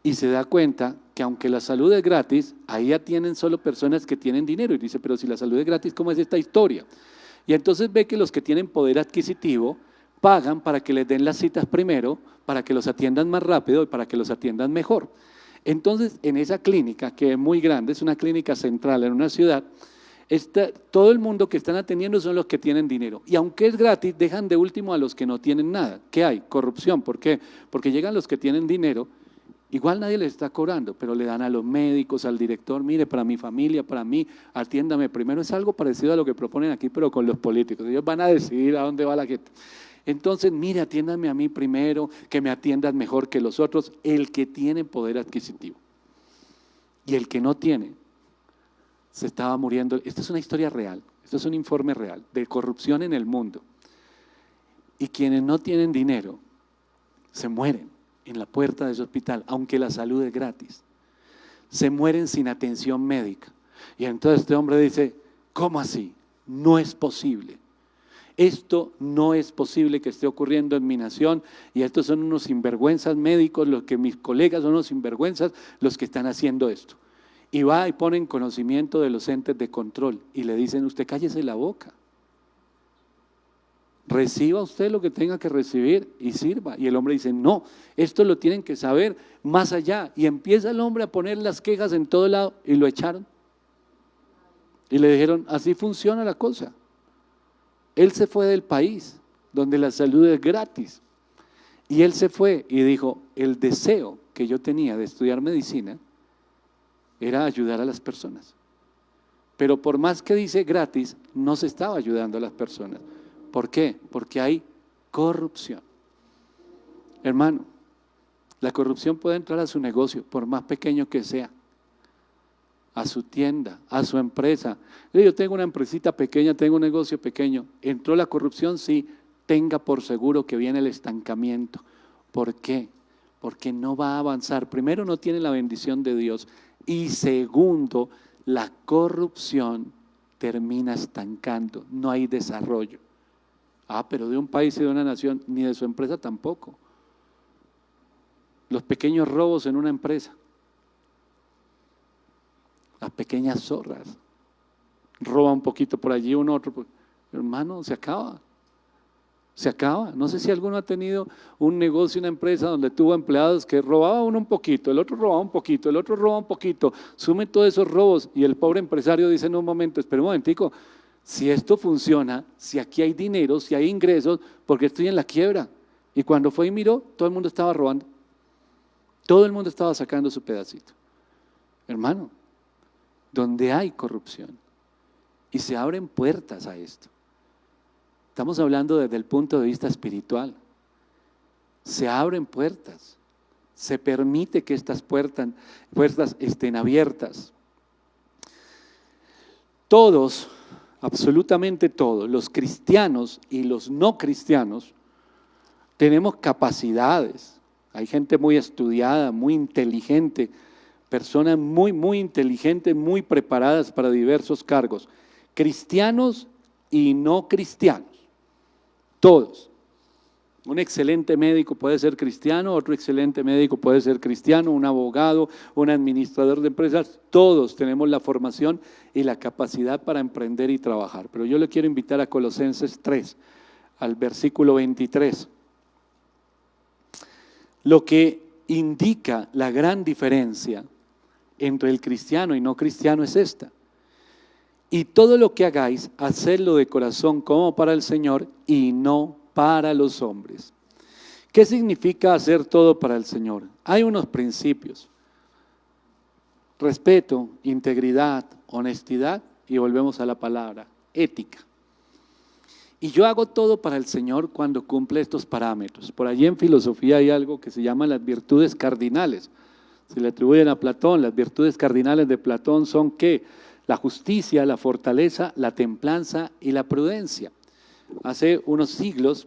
y se da cuenta que aunque la salud es gratis, ahí atienden solo personas que tienen dinero. Y dice, pero si la salud es gratis, ¿cómo es esta historia? Y entonces ve que los que tienen poder adquisitivo pagan para que les den las citas primero, para que los atiendan más rápido y para que los atiendan mejor. Entonces, en esa clínica, que es muy grande, es una clínica central en una ciudad, todo el mundo que están atendiendo son los que tienen dinero. Y aunque es gratis, dejan de último a los que no tienen nada. ¿Qué hay? Corrupción. ¿Por qué? Porque llegan los que tienen dinero, igual nadie les está cobrando, pero le dan a los médicos, al director, mire, para mi familia, para mí, atiéndame primero. Es algo parecido a lo que proponen aquí, pero con los políticos. Ellos van a decidir a dónde va la gente. Entonces, mire, atiéndame a mí primero, que me atiendan mejor que los otros, el que tiene poder adquisitivo. Y el que no tiene, se estaba muriendo. Esta es una historia real, esto es un informe real de corrupción en el mundo. Y quienes no tienen dinero se mueren en la puerta de ese hospital, aunque la salud es gratis. Se mueren sin atención médica. Y entonces este hombre dice, ¿cómo así? No es posible. Esto no es posible que esté ocurriendo en mi nación y estos son unos sinvergüenzas médicos, los que mis colegas son unos sinvergüenzas los que están haciendo esto. Y va y pone en conocimiento de los entes de control y le dicen, usted cállese la boca. Reciba usted lo que tenga que recibir y sirva. Y el hombre dice, no, esto lo tienen que saber más allá. Y empieza el hombre a poner las quejas en todo lado y lo echaron. Y le dijeron, así funciona la cosa. Él se fue del país donde la salud es gratis. Y él se fue y dijo, el deseo que yo tenía de estudiar medicina era ayudar a las personas. Pero por más que dice gratis, no se estaba ayudando a las personas. ¿Por qué? Porque hay corrupción. Hermano, la corrupción puede entrar a su negocio, por más pequeño que sea, a su tienda, a su empresa. Yo tengo una empresita pequeña, tengo un negocio pequeño. ¿Entró la corrupción? Sí, tenga por seguro que viene el estancamiento. ¿Por qué? Porque no va a avanzar. Primero, no tiene la bendición de Dios. Y segundo, la corrupción termina estancando. No hay desarrollo. Pero de un país y de una nación, ni de su empresa tampoco. Los pequeños robos en una empresa. Las pequeñas zorras. Roba un poquito por allí, uno otro. Hermano, se acaba. Se acaba. No sé si alguno ha tenido un negocio, una empresa donde tuvo empleados que robaba uno un poquito, el otro robaba un poquito, el otro robaba un poquito. Sume todos esos robos y el pobre empresario dice en un momento, espera un momentico, si esto funciona, si aquí hay dinero, si hay ingresos, ¿por qué estoy en la quiebra? Y cuando fue y miró, todo el mundo estaba robando. Todo el mundo estaba sacando su pedacito. Hermano, donde hay corrupción y se abren puertas a esto. Estamos hablando desde el punto de vista espiritual. Se abren puertas, se permite que estas puertas estén abiertas. Todos, absolutamente todos, los cristianos y los no cristianos, tenemos capacidades. Hay gente muy estudiada, muy inteligente, personas muy, muy inteligentes, muy preparadas para diversos cargos, cristianos y no cristianos, todos. Un excelente médico puede ser cristiano, otro excelente médico puede ser cristiano, un abogado, un administrador de empresas, todos tenemos la formación y la capacidad para emprender y trabajar. Pero yo le quiero invitar a Colosenses 3, al versículo 23. Lo que indica la gran diferencia entre el cristiano y no cristiano es esta. Y todo lo que hagáis, hacedlo de corazón como para el Señor y no para los hombres. ¿Qué significa hacer todo para el Señor? Hay unos principios: respeto, integridad, honestidad y volvemos a la palabra, ética. Y yo hago todo para el Señor cuando cumple estos parámetros. Por allí en filosofía hay algo que se llama las virtudes cardinales. Se le atribuyen a Platón. Las virtudes cardinales de Platón son ¿qué? La justicia, la fortaleza, la templanza y la prudencia. Hace unos siglos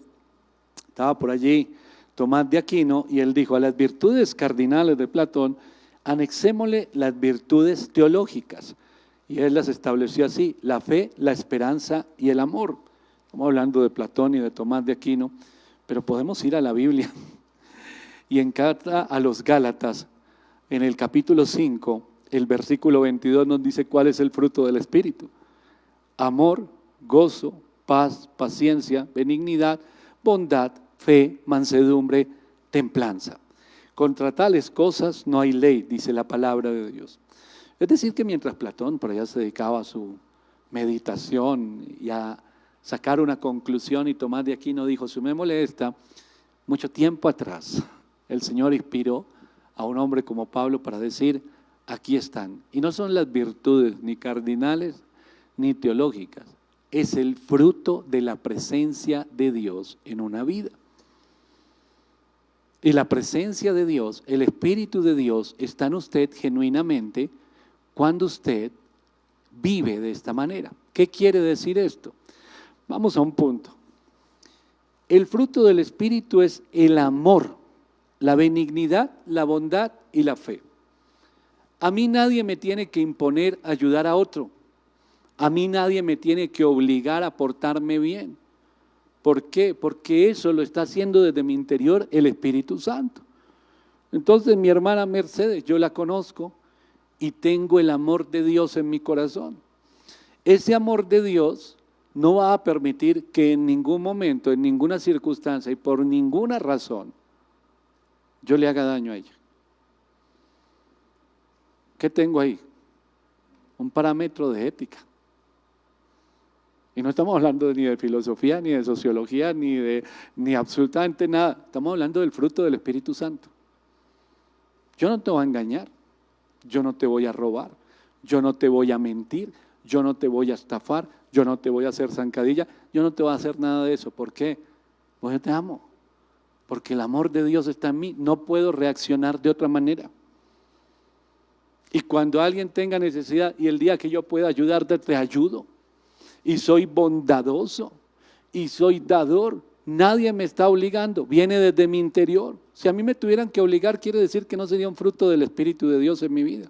estaba por allí Tomás de Aquino y él dijo: a las virtudes cardinales de Platón anexémosle las virtudes teológicas. Y él las estableció así: la fe, la esperanza y el amor. Estamos hablando de Platón y de Tomás de Aquino, pero podemos ir a la Biblia y en carta a los Gálatas, En el capítulo 5, el versículo 22 nos dice cuál es el fruto del Espíritu. Amor, gozo, paz, paciencia, benignidad, bondad, fe, mansedumbre, templanza. Contra tales cosas no hay ley, dice la palabra de Dios. Es decir, que mientras Platón por allá se dedicaba a su meditación y a sacar una conclusión y tomar de aquí, no dijo, si me molesta, mucho tiempo atrás el Señor inspiró a un hombre como Pablo para decir, aquí están. Y no son las virtudes ni cardinales ni teológicas, es el fruto de la presencia de Dios en una vida. Y la presencia de Dios, el Espíritu de Dios está en usted genuinamente cuando usted vive de esta manera. ¿Qué quiere decir esto? Vamos a un punto. El fruto del Espíritu es el amor, la benignidad, la bondad y la fe. A mí nadie me tiene que imponer ayudar a otro. A mí nadie me tiene que obligar a portarme bien. ¿Por qué? Porque eso lo está haciendo desde mi interior el Espíritu Santo. Entonces mi hermana Mercedes, yo la conozco y tengo el amor de Dios en mi corazón. Ese amor de Dios no va a permitir que en ningún momento, en ninguna circunstancia y por ninguna razón yo le haga daño a ella. ¿Qué tengo ahí? Un parámetro de ética. Y no estamos hablando ni de filosofía, ni de sociología, ni absolutamente nada. Estamos hablando del fruto del Espíritu Santo. Yo no te voy a engañar, yo no te voy a robar, yo no te voy a mentir, yo no te voy a estafar, yo no te voy a hacer zancadilla, yo no te voy a hacer nada de eso. ¿Por qué? Pues yo te amo, porque el amor de Dios está en mí, no puedo reaccionar de otra manera. Y cuando alguien tenga necesidad y el día que yo pueda ayudarte, te ayudo. Y soy bondadoso y soy dador. Nadie me está obligando, viene desde mi interior. Si a mí me tuvieran que obligar, quiere decir que no sería un fruto del Espíritu de Dios en mi vida.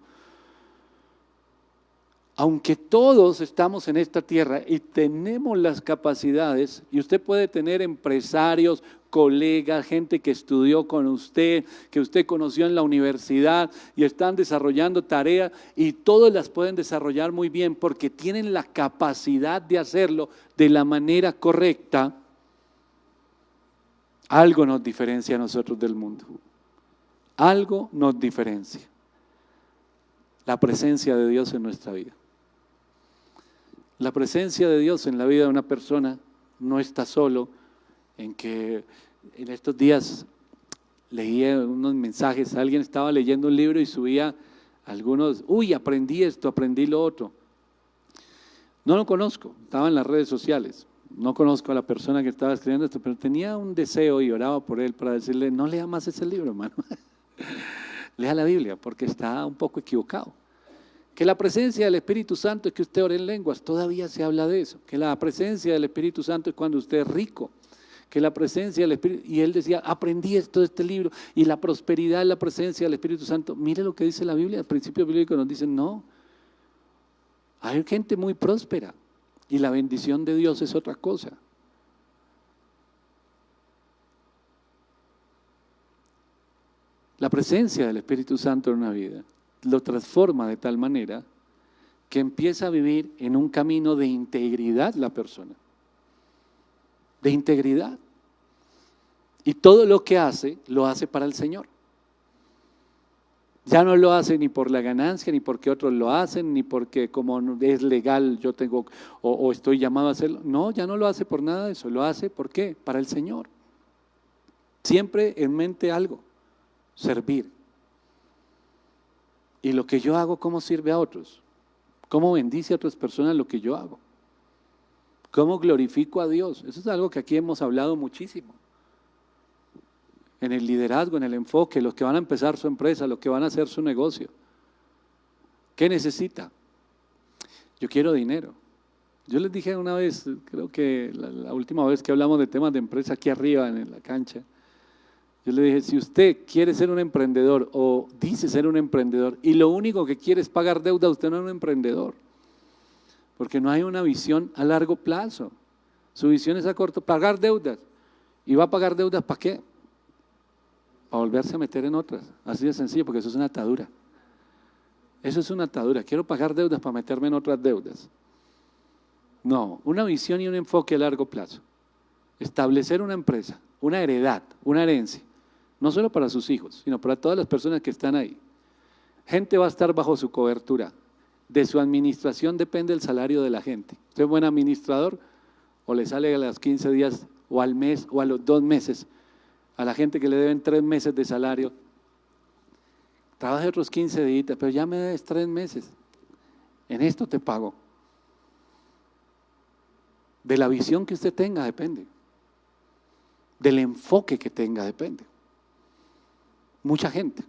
Aunque todos estamos en esta tierra y tenemos las capacidades, y usted puede tener empresarios, colegas, gente que estudió con usted, que usted conoció en la universidad y están desarrollando tareas y todos las pueden desarrollar muy bien porque tienen la capacidad de hacerlo de la manera correcta. Algo nos diferencia a nosotros del mundo. Algo nos diferencia. La presencia de Dios en nuestra vida. La presencia de Dios en la vida de una persona no está solo en que en estos días leía unos mensajes, alguien estaba leyendo un libro y subía algunos, aprendí esto, aprendí lo otro. No lo conozco, estaba en las redes sociales, no conozco a la persona que estaba escribiendo esto, pero tenía un deseo y oraba por él para decirle, no lea más ese libro, hermano, lea la Biblia porque está un poco equivocado. Que la presencia del Espíritu Santo es que usted ore en lenguas, todavía se habla de eso. Que la presencia del Espíritu Santo es cuando usted es rico. Que la presencia del Espíritu, y él decía, aprendí esto de este libro, y la prosperidad es la presencia del Espíritu Santo. Mire lo que dice la Biblia, al principio bíblico nos dicen, no, hay gente muy próspera, y la bendición de Dios es otra cosa. La presencia del Espíritu Santo en una vida lo transforma de tal manera que empieza a vivir en un camino de integridad la persona. De integridad. Y todo lo que hace, lo hace para el Señor. Ya no lo hace ni por la ganancia, ni porque otros lo hacen, ni porque como es legal yo tengo o estoy llamado a hacerlo. No, ya no lo hace por nada de eso. Lo hace, ¿por qué? Para el Señor. Siempre en mente algo, servir. Y lo que yo hago, ¿cómo sirve a otros? ¿Cómo bendice a otras personas lo que yo hago? ¿Cómo glorifico a Dios? Eso es algo que aquí hemos hablado muchísimo. En el liderazgo, en el enfoque, los que van a empezar su empresa, los que van a hacer su negocio. ¿Qué necesita? Yo quiero dinero. Yo les dije una vez, creo que la última vez que hablamos de temas de empresa aquí arriba en la cancha, yo le dije, si usted quiere ser un emprendedor o dice ser un emprendedor y lo único que quiere es pagar deuda, usted no es un emprendedor. Porque no hay una visión a largo plazo. Su visión es a corto, pagar deudas. ¿Y va a pagar deudas para qué? para volverse a meter en otras. Así de sencillo, porque eso es una atadura. Eso es una atadura. Quiero pagar deudas para meterme en otras deudas. No, una visión y un enfoque a largo plazo. Establecer una empresa, una heredad, una herencia, no solo para sus hijos, sino para todas las personas que están ahí. Gente va a estar bajo su cobertura. De su administración depende el salario de la gente. ¿Usted es buen administrador o le sale a los 15 días o al mes o a los 2 meses a la gente que le deben 3 meses de salario? Trabaje otros 15 días, pero ya me debes 3 meses. En esto te pago. De la visión que usted tenga depende. Del enfoque que tenga depende. Mucha gente.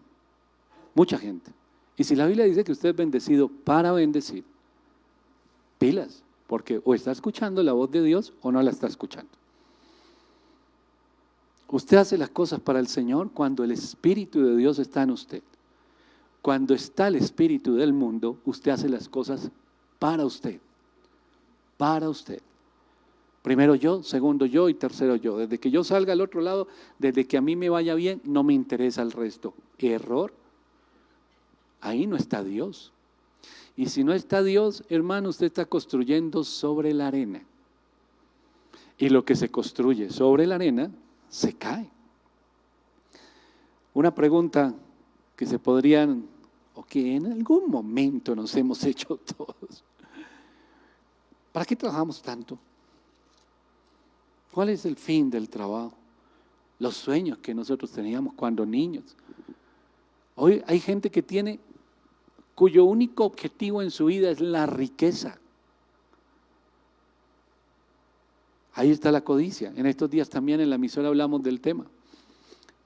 Y si la Biblia dice que usted es bendecido para bendecir, pilas, porque o está escuchando la voz de Dios o no la está escuchando. Usted hace las cosas para el Señor cuando el Espíritu de Dios está en usted. Cuando está el espíritu del mundo, usted hace las cosas para usted. Para usted. Primero yo, segundo yo y tercero yo. Desde que yo salga al otro lado, desde que a mí me vaya bien, no me interesa el resto. Error. Ahí no está Dios. Y si no está Dios, hermano, usted está construyendo sobre la arena. Y lo que se construye sobre la arena, se cae. Una pregunta que se podrían, o que en algún momento nos hemos hecho todos. ¿Para qué trabajamos tanto? ¿Cuál es el fin del trabajo? Los sueños que nosotros teníamos cuando niños. Hoy hay gente que tiene, cuyo único objetivo en su vida es la riqueza. Ahí está la codicia. En estos días también en la emisora hablamos del tema.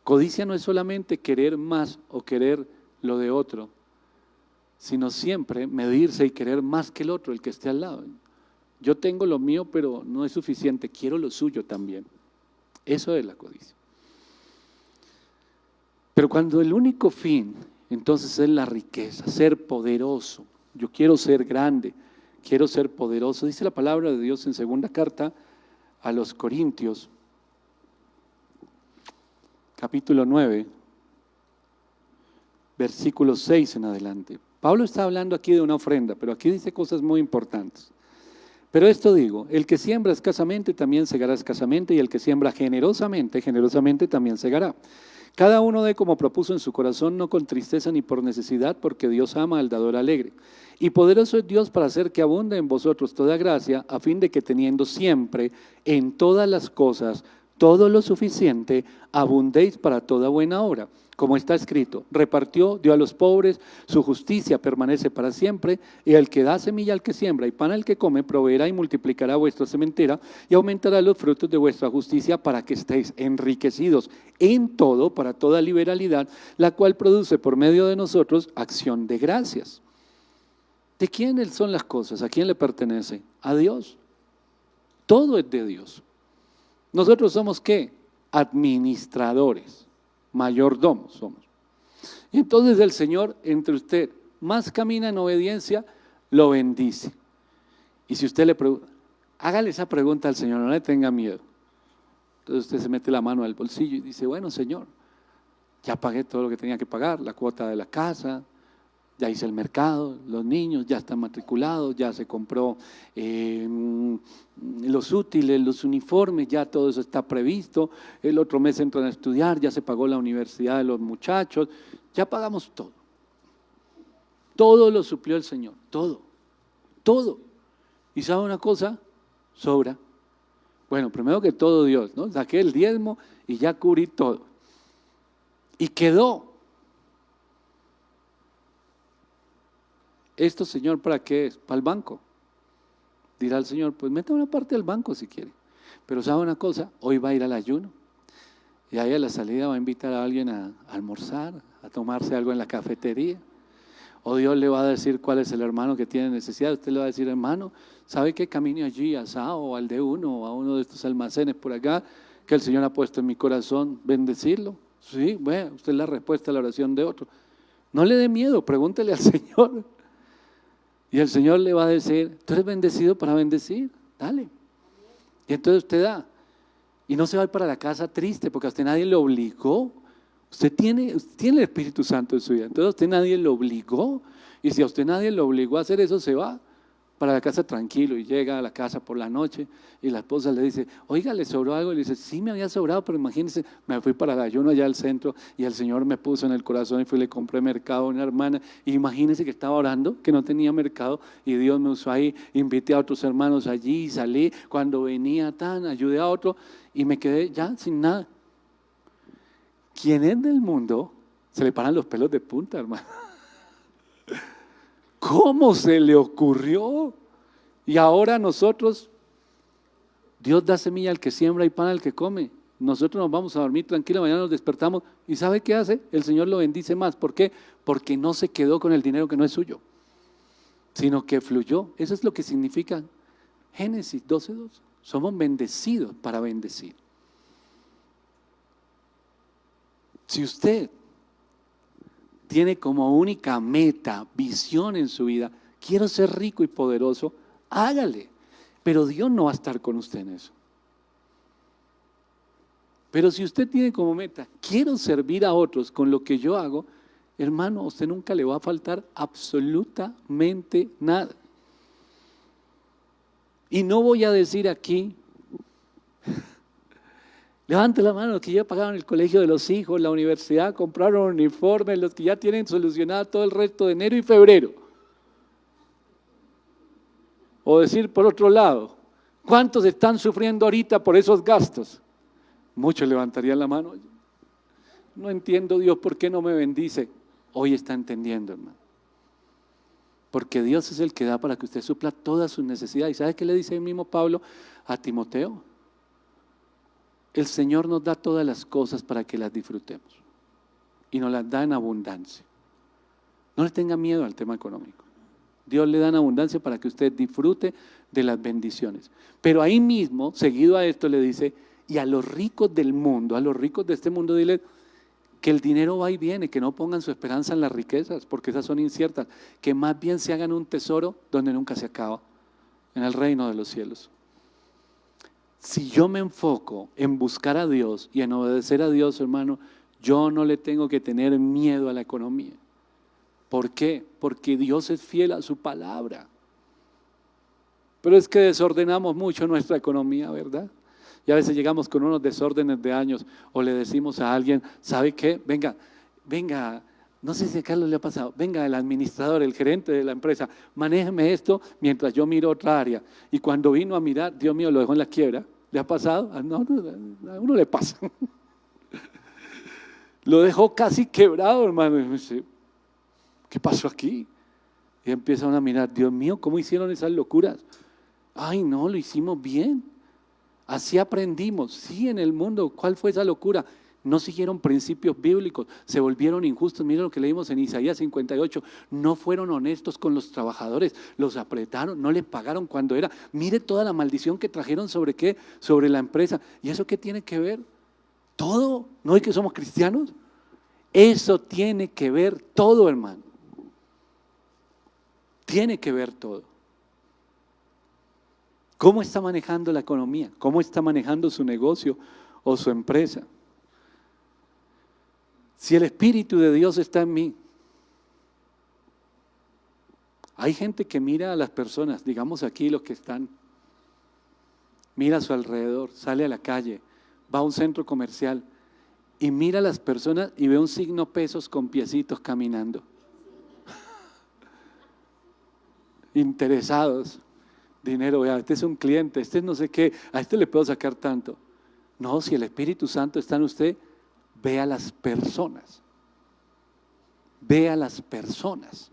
Codicia no es solamente querer más o querer lo de otro, sino siempre medirse y querer más que el otro, el que esté al lado. Yo tengo lo mío, pero no es suficiente, quiero lo suyo también. Eso es la codicia. Pero cuando el único fin, entonces es la riqueza, ser poderoso. Yo quiero ser grande, quiero ser poderoso. Dice la palabra de Dios en segunda carta a los Corintios, capítulo 9, versículo 6 en adelante. Pablo está hablando aquí de una ofrenda, pero aquí dice cosas muy importantes. Pero esto digo, el que siembra escasamente también segará escasamente, y el que siembra generosamente, generosamente también segará. Cada uno dé como propuso en su corazón, no con tristeza ni por necesidad, porque Dios ama al dador alegre. Y poderoso es Dios para hacer que abunde en vosotros toda gracia, a fin de que teniendo siempre en todas las cosas todo lo suficiente, abundéis para toda buena obra. Como está escrito, repartió, dio a los pobres, su justicia permanece para siempre, y el que da semilla al que siembra y pan al que come, proveerá y multiplicará vuestra sementera y aumentará los frutos de vuestra justicia, para que estéis enriquecidos en todo, para toda liberalidad, la cual produce por medio de nosotros acción de gracias. ¿De quién son las cosas? ¿A quién le pertenece? A Dios. Todo es de Dios. Nosotros somos ¿qué? Administradores, mayordomos somos. Y entonces el Señor, entre usted más camina en obediencia, lo bendice. Y si usted le pregunta, hágale esa pregunta al Señor, no le tenga miedo. Entonces usted se mete la mano al bolsillo y dice, bueno Señor, ya pagué todo lo que tenía que pagar, la cuota de la casa, ya hice el mercado, los niños ya están matriculados, ya se compró los útiles, los uniformes, ya todo eso está previsto, el otro mes entran a estudiar, ya se pagó la universidad de los muchachos, ya pagamos todo. Todo lo suplió el Señor, todo. ¿Y sabe una cosa? Sobra. Bueno, primero que todo Dios, ¿no? Saqué el diezmo y ya cubrí todo. Y quedó. ¿Esto, Señor, para qué es? Para el banco. Dirá el Señor, pues meta una parte al banco si quiere. Pero ¿sabe una cosa? Hoy va a ir al ayuno. Y ahí a la salida va a invitar a alguien a almorzar, a tomarse algo en la cafetería. O Dios le va a decir cuál es el hermano que tiene necesidad. Usted le va a decir, hermano, ¿sabe qué? Camine allí a Sao o al D1 o a uno de estos almacenes por acá que el Señor ha puesto en mi corazón, bendecirlo. Sí, bueno, usted es la respuesta a la oración de otro. No le dé miedo, pregúntele al Señor. Y el Señor le va a decir, tú eres bendecido para bendecir, dale. Y entonces usted da. Y no se va a ir para la casa triste, porque a usted nadie le obligó. Usted tiene el Espíritu Santo en su vida. Entonces a usted nadie lo obligó. Y si a usted nadie lo obligó a hacer eso, se va para la casa tranquilo y llega a la casa por la noche y la esposa le dice, oiga, ¿le sobró algo? Y le dice, sí me había sobrado, pero imagínese, me fui para el ayuno allá al centro y el Señor me puso en el corazón y fui y le compré mercado a una hermana. Y imagínese que estaba orando, que no tenía mercado y Dios me usó ahí, invité a otros hermanos allí y salí. Cuando venía ayudé a otro y me quedé ya sin nada. ¿Quién es del mundo? Se le paran los pelos de punta, hermano. ¿Cómo se le ocurrió? Y ahora nosotros, Dios da semilla al que siembra y pan al que come. Nosotros nos vamos a dormir tranquilos, mañana nos despertamos y ¿sabe qué hace? El Señor lo bendice más. ¿Por qué? Porque no se quedó con el dinero que no es suyo, sino que fluyó. Eso es lo que significa Génesis 12:2. Somos bendecidos para bendecir. Si usted tiene como única meta, visión en su vida, quiero ser rico y poderoso, hágale. Pero Dios no va a estar con usted en eso. Pero si usted tiene como meta, quiero servir a otros con lo que yo hago, hermano, a usted nunca le va a faltar absolutamente nada. Y no voy a decir aquí, levante la mano los que ya pagaron el colegio de los hijos, la universidad, compraron uniformes, los que ya tienen solucionado todo el resto de enero y febrero. O decir por otro lado, ¿cuántos están sufriendo ahorita por esos gastos? Muchos levantarían la mano. No entiendo, Dios, ¿por qué no me bendice? Hoy está entendiendo, hermano. Porque Dios es el que da para que usted supla todas sus necesidades. ¿Y sabe qué le dice el mismo Pablo a Timoteo? El Señor nos da todas las cosas para que las disfrutemos y nos las da en abundancia. No le tenga miedo al tema económico. Dios le da en abundancia para que usted disfrute de las bendiciones. Pero ahí mismo, seguido a esto, le dice, y a los ricos del mundo, a los ricos de este mundo, dile que el dinero va y viene, que no pongan su esperanza en las riquezas, porque esas son inciertas, que más bien se hagan un tesoro donde nunca se acaba, en el reino de los cielos. Si yo me enfoco en buscar a Dios y en obedecer a Dios, hermano, yo no le tengo que tener miedo a la economía. ¿Por qué? Porque Dios es fiel a su palabra. Pero es que desordenamos mucho nuestra economía, ¿verdad? Y a veces llegamos con unos desórdenes de años o le decimos a alguien, ¿sabe qué? Venga, no sé si a Carlos le ha pasado, venga el administrador, el gerente de la empresa, manéjeme esto mientras yo miro otra área. Y cuando vino a mirar, Dios mío, lo dejó en la quiebra. ¿Le ha pasado? No, a uno le pasa. Lo dejó casi quebrado, hermano. Y me dice, ¿qué pasó aquí? Y empiezan a mirar, Dios mío, ¿cómo hicieron esas locuras? Ay, no, lo hicimos bien. Así aprendimos. Sí, en el mundo, ¿cuál fue esa locura? No siguieron principios bíblicos, se volvieron injustos. Miren lo que leímos en Isaías 58. No fueron honestos con los trabajadores, los apretaron, no les pagaron cuando era. Mire toda la maldición que trajeron sobre qué, sobre la empresa. ¿Y eso qué tiene que ver? Todo. ¿No es que somos cristianos? Eso tiene que ver todo, hermano. Tiene que ver todo. ¿Cómo está manejando la economía? ¿Cómo está manejando su negocio o su empresa? Si el Espíritu de Dios está en mí, hay gente que mira a las personas, digamos aquí los que están, mira a su alrededor, sale a la calle, va a un centro comercial y mira a las personas y ve un signo pesos con piecitos caminando. Interesados, dinero, vea, este es un cliente, este es no sé qué, a este le puedo sacar tanto. No, si el Espíritu Santo está en usted, ve a las personas. Ve a las personas.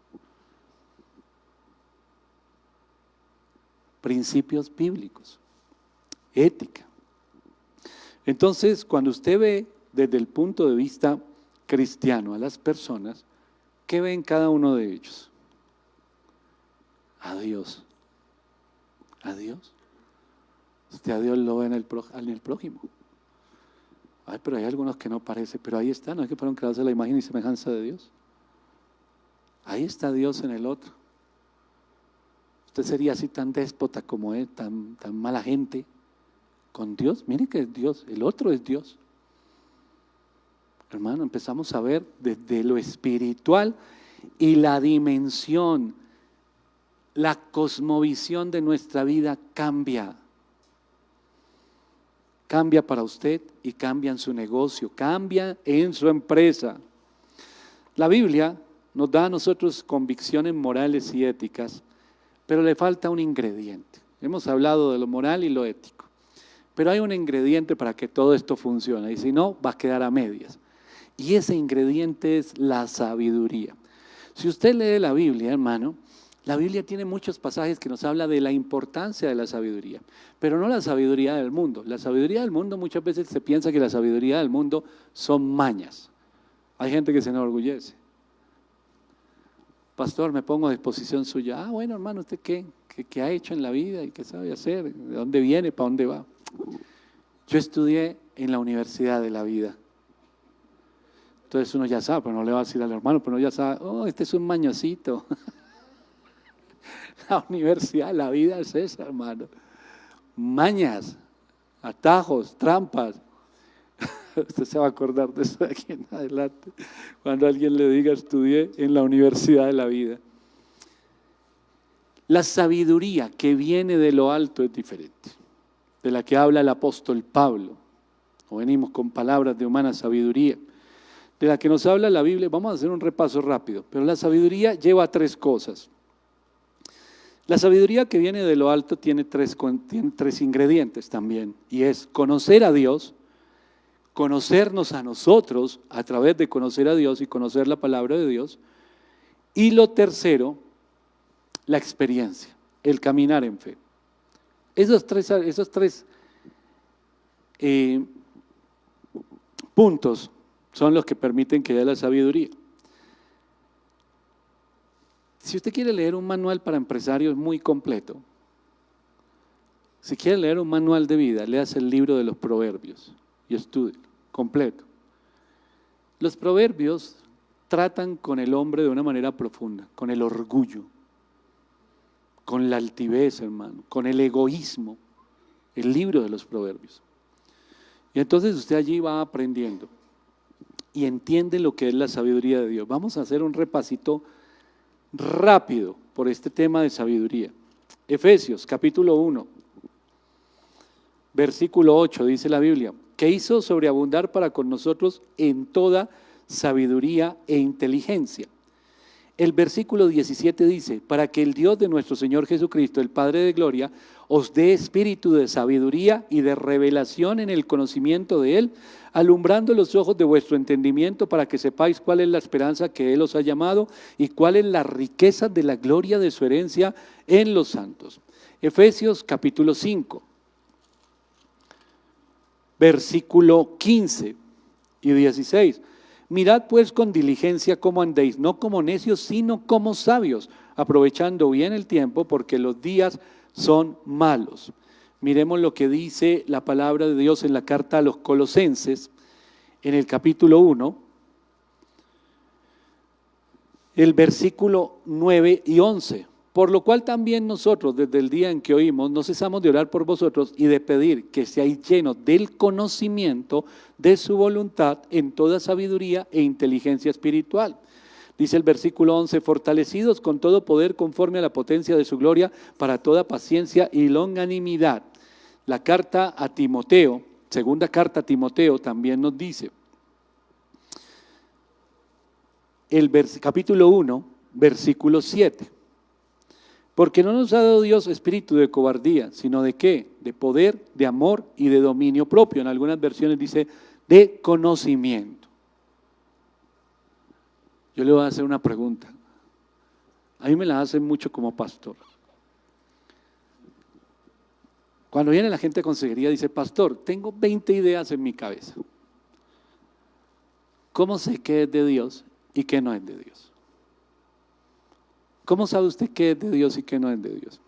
Principios bíblicos, ética. Entonces, cuando usted ve desde el punto de vista cristiano a las personas, ¿qué ve en cada uno de ellos? A Dios. A Dios. Usted a Dios lo ve en el prójimo. Ay, pero hay algunos que no parece, pero ahí está, no es que fueron creados a la imagen y semejanza de Dios. Ahí está Dios en el otro. Usted sería así tan déspota como él, tan mala gente con Dios. Mire que es Dios, el otro es Dios. hermano, empezamos a ver desde lo espiritual y la dimensión, la cosmovisión de nuestra vida cambia. Cambia para usted y cambia en su negocio, cambia en su empresa. La Biblia nos da a nosotros convicciones morales y éticas, pero le falta un ingrediente. Hemos hablado de lo moral y lo ético, pero hay un ingrediente para que todo esto funcione, y si no, va a quedar a medias. Y ese ingrediente es la sabiduría. Si usted lee la Biblia, hermano, la Biblia tiene muchos pasajes que nos habla de la importancia de la sabiduría, pero no la sabiduría del mundo. La sabiduría del mundo, muchas veces se piensa que la sabiduría del mundo son mañas. Hay gente que se enorgullece. Pastor, me pongo a disposición suya. Bueno, hermano, ¿usted qué ha hecho en la vida y qué sabe hacer? ¿De dónde viene? ¿Para dónde va? Yo estudié en la universidad de la vida. Entonces uno ya sabe, pero no le va a decir al hermano, pero uno ya sabe, este es un mañosito. La universidad, la vida es esa, hermano. Mañas, atajos, trampas. Usted se va a acordar de eso de aquí en adelante, cuando alguien le diga estudié en la universidad de la vida. La sabiduría que viene de lo alto es diferente, de la que habla el apóstol Pablo. O venimos con palabras de humana sabiduría, de la que nos habla la Biblia. Vamos a hacer un repaso rápido, pero la sabiduría lleva tres cosas. La sabiduría que viene de lo alto tiene tres ingredientes también, y es conocer a Dios, conocernos a nosotros a través de conocer a Dios y conocer la palabra de Dios, y lo tercero, la experiencia, el caminar en fe. Esos tres puntos son los que permiten que haya la sabiduría. Si usted quiere leer un manual para empresarios muy completo, si quiere leer un manual de vida, léase el libro de los Proverbios y estudie completo. Los Proverbios tratan con el hombre de una manera profunda, con el orgullo, con la altivez, hermano, con el egoísmo, el libro de los Proverbios. Y entonces usted allí va aprendiendo y entiende lo que es la sabiduría de Dios. Vamos a hacer un repasito rápido por este tema de sabiduría. Efesios capítulo 1, versículo 8, dice la Biblia, que hizo sobreabundar para con nosotros en toda sabiduría e inteligencia. El versículo 17 dice, para que el Dios de nuestro Señor Jesucristo, el Padre de gloria, os dé espíritu de sabiduría y de revelación en el conocimiento de Él, alumbrando los ojos de vuestro entendimiento para que sepáis cuál es la esperanza que Él os ha llamado y cuál es la riqueza de la gloria de su herencia en los santos. Efesios capítulo 5, versículo 15 y 16. Mirad pues con diligencia cómo andéis, no como necios, sino como sabios, aprovechando bien el tiempo, porque los días son malos. Miremos lo que dice la palabra de Dios en la carta a los Colosenses, en el capítulo 1, el versículo 9 y 11. Por lo cual también nosotros, desde el día en que oímos, no cesamos de orar por vosotros y de pedir que seáis llenos del conocimiento de su voluntad en toda sabiduría e inteligencia espiritual. Dice el versículo 11, fortalecidos con todo poder conforme a la potencia de su gloria para toda paciencia y longanimidad. La carta a Timoteo, segunda carta a Timoteo también nos dice, el capítulo 1, versículo 7. Porque no nos ha dado Dios espíritu de cobardía, sino de ¿qué? De poder, de amor y de dominio propio. En algunas versiones dice de conocimiento. Yo le voy a hacer una pregunta. A mí me la hacen mucho como pastor. Cuando viene la gente de consejería dice, pastor, tengo 20 ideas en mi cabeza. ¿Cómo sé qué es de Dios y qué no es de Dios? ¿Cómo sabe usted qué es de Dios y qué no es de Dios?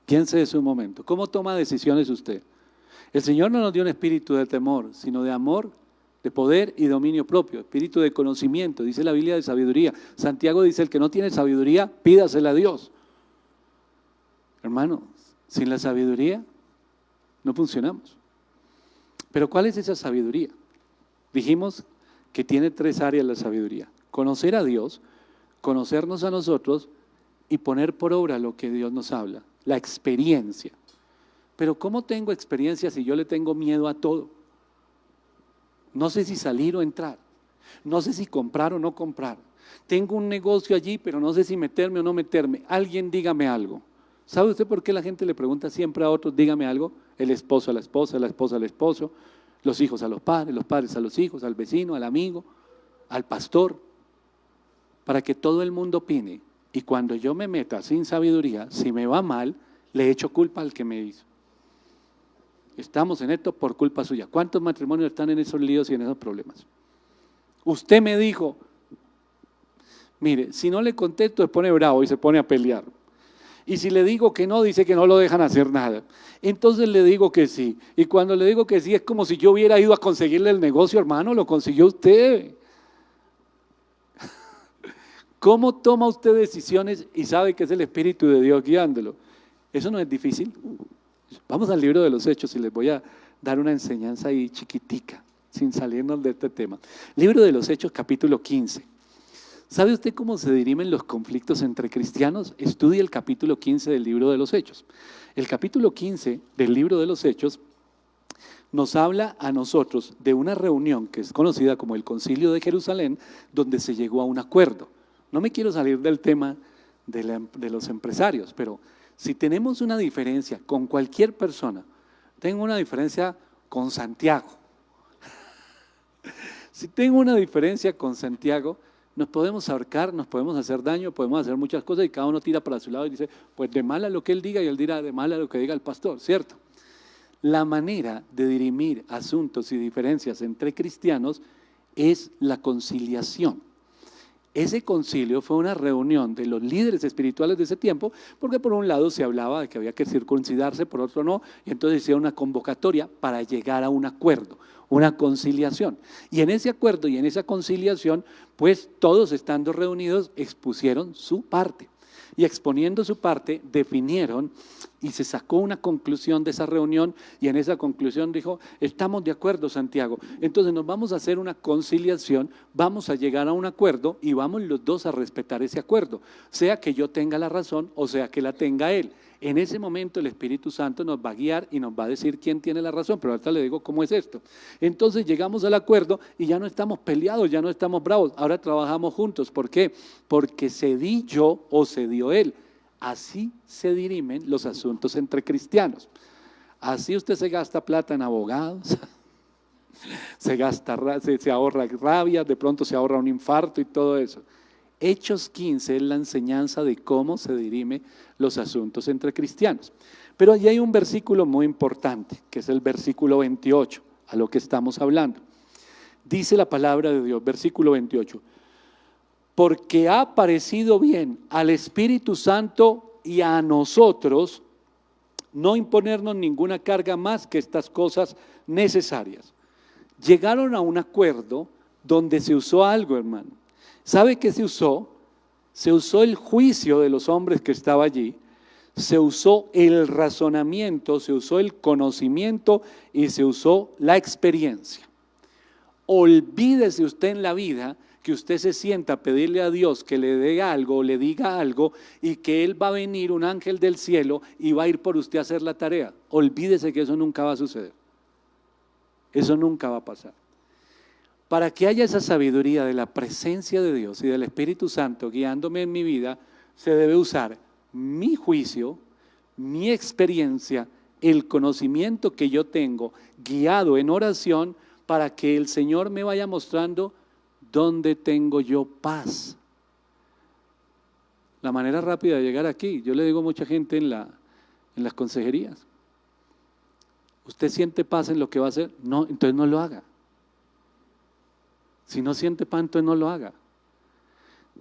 Piense en su momento. ¿Cómo toma decisiones usted? El Señor no nos dio un espíritu de temor, sino de amor, de poder y dominio propio, espíritu de conocimiento, dice la Biblia, de sabiduría. Santiago dice, el que no tiene sabiduría, pídasela a Dios. Hermano, sin la sabiduría no funcionamos. Pero ¿cuál es esa sabiduría? Dijimos que tiene 3 áreas la sabiduría: conocer a Dios, conocernos a nosotros y poner por obra lo que Dios nos habla, la experiencia. Pero ¿cómo tengo experiencia si yo le tengo miedo a todo? No sé si salir o entrar, no sé si comprar o no comprar. Tengo un negocio allí, pero no sé si meterme o no meterme. Alguien dígame algo. ¿Sabe usted por qué la gente le pregunta siempre a otros, dígame algo? El esposo a la esposa al esposo, los hijos a los padres a los hijos, al vecino, al amigo, al pastor, para que todo el mundo opine. Y cuando yo me meta sin sabiduría, si me va mal, le echo culpa al que me hizo. Estamos en esto por culpa suya. ¿Cuántos matrimonios están en esos líos y en esos problemas? Usted me dijo, mire, si no le contesto se pone bravo y se pone a pelear. Y si le digo que no, dice que no lo dejan hacer nada. Entonces le digo que sí. Y cuando le digo que sí, es como si yo hubiera ido a conseguirle el negocio, hermano, lo consiguió usted. ¿Cómo toma usted decisiones y sabe que es el Espíritu de Dios guiándolo? Eso no es difícil. Vamos al libro de los Hechos y les voy a dar una enseñanza ahí chiquitica, sin salirnos de este tema. Libro de los Hechos, capítulo 15. ¿Sabe usted cómo se dirimen los conflictos entre cristianos? Estudie el capítulo 15 del libro de los Hechos. El capítulo 15 del libro de los Hechos nos habla a nosotros de una reunión que es conocida como el Concilio de Jerusalén, donde se llegó a un acuerdo. No me quiero salir del tema de los empresarios, pero si tenemos una diferencia con cualquier persona, tengo una diferencia con Santiago. Si tengo una diferencia con Santiago, nos podemos ahorcar, nos podemos hacer daño, podemos hacer muchas cosas y cada uno tira para su lado y dice, pues de mal a lo que él diga y él dirá de mal a lo que diga el pastor, ¿cierto? La manera de dirimir asuntos y diferencias entre cristianos es la conciliación. Ese concilio fue una reunión de los líderes espirituales de ese tiempo, porque por un lado se hablaba de que había que circuncidarse, por otro no, y entonces hicieron una convocatoria para llegar a un acuerdo, una conciliación. Y en ese acuerdo y en esa conciliación, pues todos estando reunidos expusieron su parte. Y exponiendo su parte, definieron y se sacó una conclusión de esa reunión y en esa conclusión dijo, estamos de acuerdo, Santiago, entonces nos vamos a hacer una conciliación, vamos a llegar a un acuerdo y vamos los dos a respetar ese acuerdo, sea que yo tenga la razón o sea que la tenga él. En ese momento el Espíritu Santo nos va a guiar y nos va a decir quién tiene la razón, pero ahorita le digo cómo es esto. Entonces llegamos al acuerdo y ya no estamos peleados, ya no estamos bravos, ahora trabajamos juntos. ¿Por qué? Porque cedí yo o cedió él. Así se dirimen los asuntos entre cristianos. Así usted se gasta plata en abogados, se ahorra rabia, de pronto se ahorra un infarto y todo eso. Hechos 15 es la enseñanza de cómo se dirime los asuntos entre cristianos. Pero allí hay un versículo muy importante, que es el versículo 28, a lo que estamos hablando. Dice la palabra de Dios, versículo 28, porque ha parecido bien al Espíritu Santo y a nosotros no imponernos ninguna carga más que estas cosas necesarias. Llegaron a un acuerdo donde se usó algo, hermano. ¿Sabe qué se usó? Se usó el juicio de los hombres que estaba allí, se usó el razonamiento, se usó el conocimiento y se usó la experiencia. Olvídese usted en la vida que usted se sienta a pedirle a Dios que le dé algo o le diga algo y que Él va a venir, un ángel del cielo, y va a ir por usted a hacer la tarea. Olvídese que eso nunca va a suceder. Eso nunca va a pasar. Para que haya esa sabiduría de la presencia de Dios y del Espíritu Santo guiándome en mi vida, se debe usar mi juicio, mi experiencia, el conocimiento que yo tengo, guiado en oración, para que el Señor me vaya mostrando dónde tengo yo paz. La manera rápida de llegar aquí, yo le digo a mucha gente en las consejerías, ¿usted siente paz en lo que va a hacer? No, entonces no lo haga. Si no siente paz, entonces no lo haga.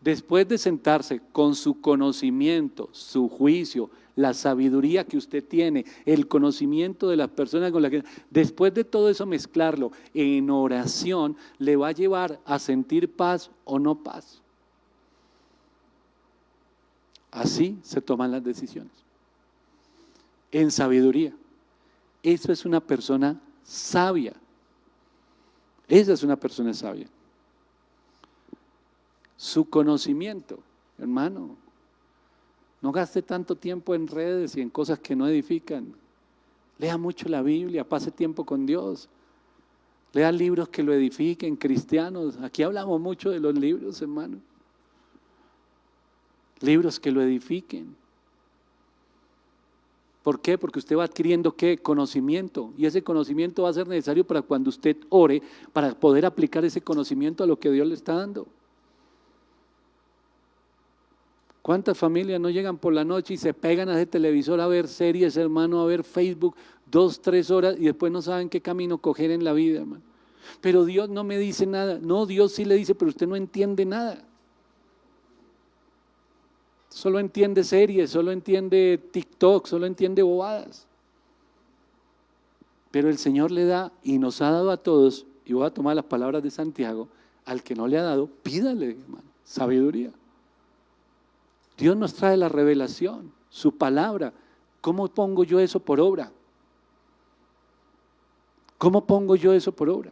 Después de sentarse con su conocimiento, su juicio, la sabiduría que usted tiene, el conocimiento de las personas con las que... Después de todo eso mezclarlo en oración, le va a llevar a sentir paz o no paz. Así se toman las decisiones. En sabiduría. Eso es una persona sabia. Esa es una persona sabia. su conocimiento. Hermano, no gaste tanto tiempo en redes y en cosas que no edifican. Lea mucho la Biblia, pase tiempo con Dios. Lea libros que lo edifiquen, cristianos. Aquí hablamos mucho de los libros, hermano. Libros que lo edifiquen. ¿Por qué? Porque usted va adquiriendo ¿qué? Conocimiento. Y ese conocimiento va a ser necesario para cuando usted ore, para poder aplicar ese conocimiento a lo que Dios le está dando. ¿Cuántas familias no llegan por la noche y se pegan a ese televisor a ver series, hermano, a ver Facebook 2, 3 horas y después no saben qué camino coger en la vida, hermano? Pero Dios no me dice nada. No, Dios sí le dice, pero usted no entiende nada. Solo entiende series, solo entiende TikTok, solo entiende bobadas. Pero el Señor le da y nos ha dado a todos, y voy a tomar las palabras de Santiago, al que no le ha dado, pídale, hermano, sabiduría. Dios nos trae la revelación, su palabra. ¿Cómo pongo yo eso por obra? ¿Cómo pongo yo eso por obra?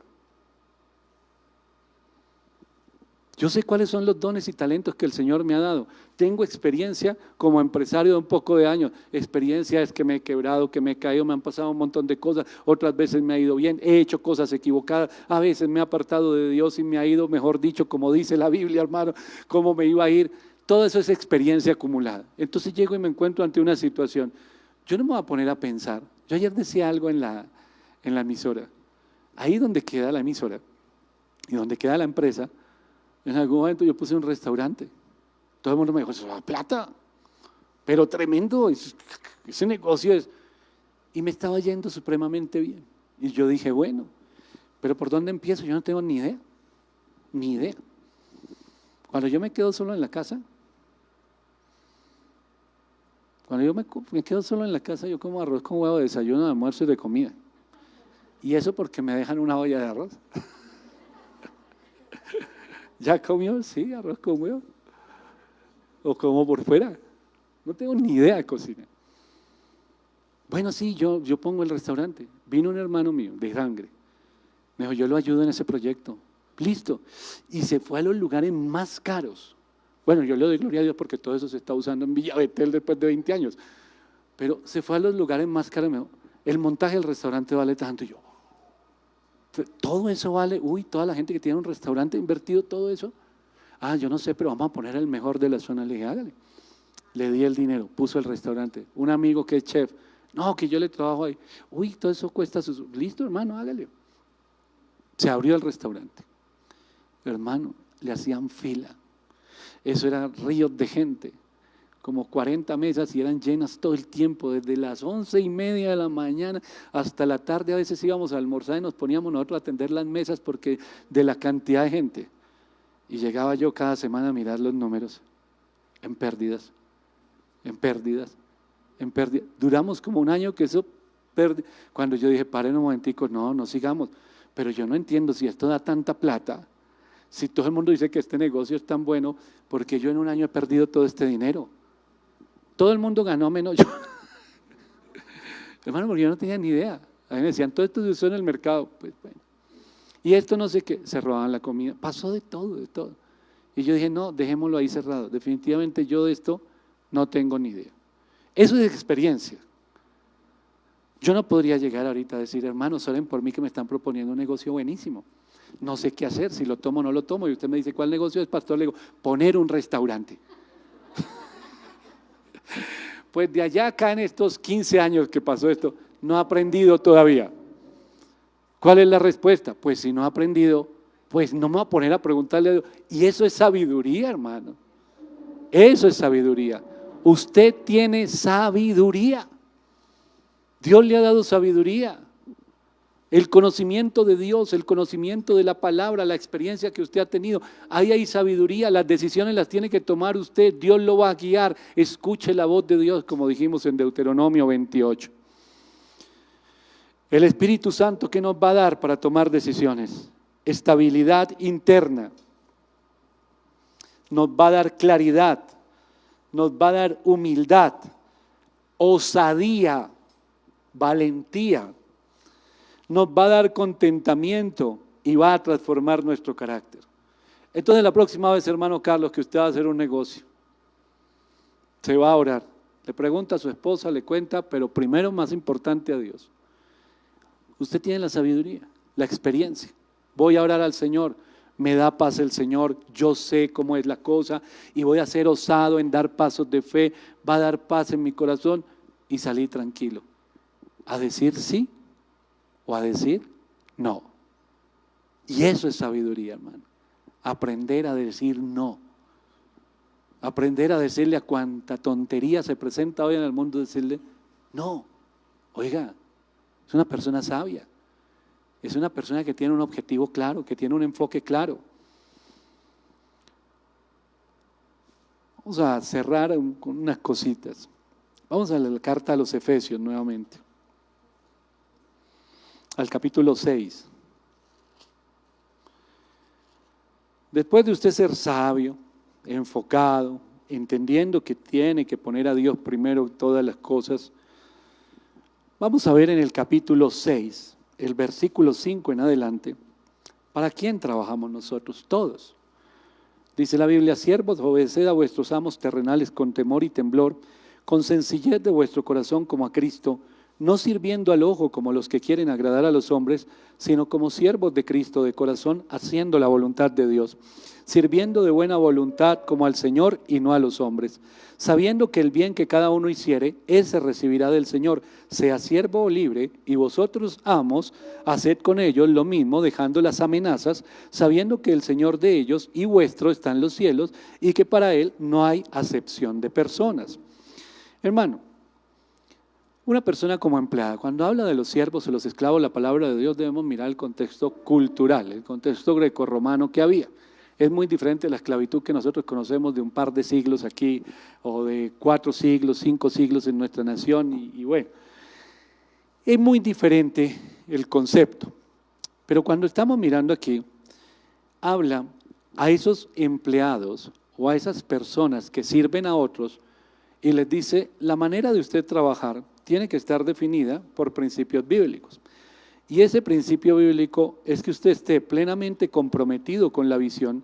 Yo sé cuáles son los dones y talentos que el Señor me ha dado. Tengo experiencia como empresario de un poco de años. Experiencia es que me he quebrado, que me he caído, me han pasado un montón de cosas. Otras veces me ha ido bien, he hecho cosas equivocadas. A veces me he apartado de Dios y me ha ido, mejor dicho, como dice la Biblia, hermano, cómo me iba a ir. Todo eso es experiencia acumulada. Entonces llego y me encuentro ante una situación. Yo no me voy a poner a pensar. Yo ayer decía algo en la emisora. Ahí donde queda la emisora y donde queda la empresa, en algún momento yo puse un restaurante. Todo el mundo me dijo, eso es plata, pero tremendo, ese negocio es. Y me estaba yendo supremamente bien. Y yo dije, bueno, pero ¿por dónde empiezo? Yo no tengo ni idea, ni idea. Cuando yo me quedo solo en la casa, cuando yo me quedo solo en la casa, yo como arroz con huevo de desayuno, de almuerzo y de comida. Y eso porque me dejan una olla de arroz. ¿Ya comió? Sí, arroz con huevo. O como por fuera. No tengo ni idea de cocinar. Bueno, sí, yo pongo el restaurante. Vino un hermano mío de sangre. Me dijo, yo lo ayudo en ese proyecto. Listo. Y se fue a los lugares más caros. Bueno, yo le doy gloria a Dios porque todo eso se está usando en Villa Betel después de 20 años. Pero se fue a los lugares más caros. Me dijo, el montaje del restaurante vale tanto. Y yo, todo eso vale, toda la gente que tiene un restaurante ha invertido todo eso. Yo no sé, pero vamos a poner el mejor de la zona. Le dije, hágale. Le di el dinero, puso el restaurante. Un amigo que es chef, no, que yo le trabajo ahí. Todo eso cuesta listo, hermano, hágale. Se abrió el restaurante. Hermano, le hacían fila. Eso era ríos de gente. Como 40 mesas y eran llenas todo el tiempo, desde las 11:30 de la mañana hasta la tarde. A veces íbamos a almorzar y nos poníamos nosotros a atender las mesas porque de la cantidad de gente. Y llegaba yo cada semana a mirar los números en pérdidas, en pérdidas, en pérdidas. Duramos como un año que eso cuando yo dije, paren un momentico, no sigamos. Pero yo no entiendo si esto da tanta plata, si todo el mundo dice que este negocio es tan bueno, porque yo en un año he perdido todo este dinero. Todo el mundo ganó menos yo. Hermano, porque yo no tenía ni idea. A mí me decían, todo esto se usó en el mercado. Pues bueno. Y esto no sé qué, se robaban la comida. Pasó de todo, de todo. Y yo dije, no, dejémoslo ahí cerrado. Definitivamente yo de esto no tengo ni idea. Eso es experiencia. Yo no podría llegar ahorita a decir, hermanos, oren por mí que me están proponiendo un negocio buenísimo. No sé qué hacer, si lo tomo o no lo tomo. Y usted me dice, ¿cuál negocio es, pastor? Le digo, poner un restaurante. Pues de allá acá en estos 15 años que pasó esto, no ha aprendido todavía. ¿Cuál es la respuesta? Pues si no ha aprendido, pues no me voy a poner a preguntarle a Dios. Y eso es sabiduría, hermano. Eso es sabiduría. Usted tiene sabiduría. Dios le ha dado sabiduría. El conocimiento de Dios, el conocimiento de la palabra, la experiencia que usted ha tenido. Ahí hay sabiduría, las decisiones las tiene que tomar usted. Dios lo va a guiar. Escuche la voz de Dios, como dijimos en Deuteronomio 28. El Espíritu Santo, ¿qué nos va a dar para tomar decisiones? Estabilidad interna. Nos va a dar claridad. Nos va a dar humildad, osadía, valentía. Nos va a dar contentamiento y va a transformar nuestro carácter. Entonces la próxima vez, hermano Carlos, que usted va a hacer un negocio, se va a orar. Le pregunta a su esposa, le cuenta, pero primero más importante a Dios. Usted tiene la sabiduría, la experiencia. Voy a orar al Señor, me da paz el Señor, yo sé cómo es la cosa y voy a ser osado en dar pasos de fe, va a dar paz en mi corazón y salir tranquilo. A decir sí o a decir no. Y eso es sabiduría, hermano. Aprender a decir no. Aprender a decirle a cuanta tontería se presenta hoy en el mundo, decirle no. Oiga, es una persona sabia. Es una persona que tiene un objetivo claro, que tiene un enfoque claro. Vamos a cerrar con unas cositas. Vamos a la carta a los Efesios nuevamente. Al capítulo 6. Después de usted ser sabio, enfocado, entendiendo que tiene que poner a Dios primero en todas las cosas, vamos a ver en el capítulo 6, el versículo 5 en adelante, ¿para quién trabajamos nosotros? Todos. Dice la Biblia: siervos, obedeced a vuestros amos terrenales con temor y temblor, con sencillez de vuestro corazón como a Cristo, no sirviendo al ojo como los que quieren agradar a los hombres, sino como siervos de Cristo de corazón, haciendo la voluntad de Dios, sirviendo de buena voluntad como al Señor y no a los hombres, sabiendo que el bien que cada uno hiciere, ese recibirá del Señor, sea siervo o libre, y vosotros, amos, haced con ellos lo mismo, dejando las amenazas, sabiendo que el Señor de ellos y vuestro está en los cielos, y que para Él no hay acepción de personas. Hermano, una persona como empleada, cuando habla de los siervos o los esclavos, la palabra de Dios, debemos mirar el contexto cultural, el contexto grecorromano que había. Es muy diferente la esclavitud que nosotros conocemos de un par de siglos aquí, o de 4 siglos, 5 siglos en nuestra nación, y bueno, es muy diferente el concepto. Pero cuando estamos mirando aquí, habla a esos empleados o a esas personas que sirven a otros y les dice: la manera de usted trabajar tiene que estar definida por principios bíblicos. Y ese principio bíblico es que usted esté plenamente comprometido con la visión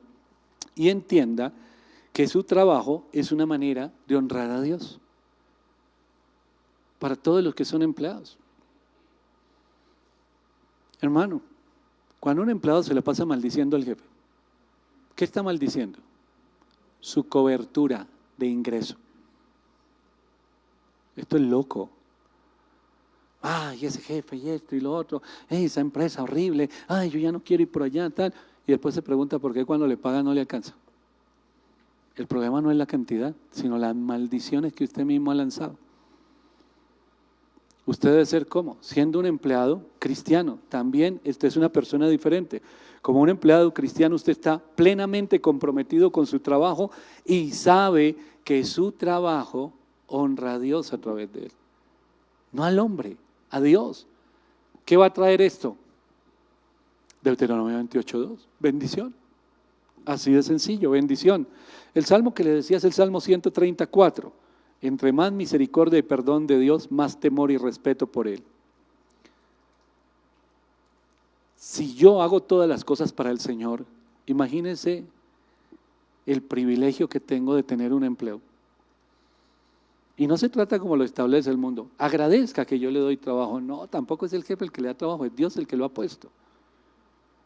y entienda que su trabajo es una manera de honrar a Dios. Para todos los que son empleados. Hermano, cuando un empleado se le pasa maldiciendo al jefe, ¿qué está maldiciendo? Su cobertura de ingreso. Esto es loco. Ay, ese jefe y esto y lo otro, esa empresa horrible, ay, yo ya no quiero ir por allá, tal. Y después se pregunta por qué cuando le pagan no le alcanza. El problema no es la cantidad, sino las maldiciones que usted mismo ha lanzado. Usted debe ser ¿cómo? Siendo un empleado cristiano. También usted es una persona diferente. Como un empleado cristiano, usted está plenamente comprometido con su trabajo y sabe que su trabajo honra a Dios a través de él. No al hombre, a Dios. ¿Qué va a traer esto? Deuteronomio 28:2, bendición. Así de sencillo, bendición. El salmo que le decía es el Salmo 134. Entre más misericordia y perdón de Dios, más temor y respeto por Él. Si yo hago todas las cosas para el Señor, imagínense el privilegio que tengo de tener un empleo. Y no se trata como lo establece el mundo. Agradezca que yo le doy trabajo. No, tampoco es el jefe el que le da trabajo, es Dios el que lo ha puesto.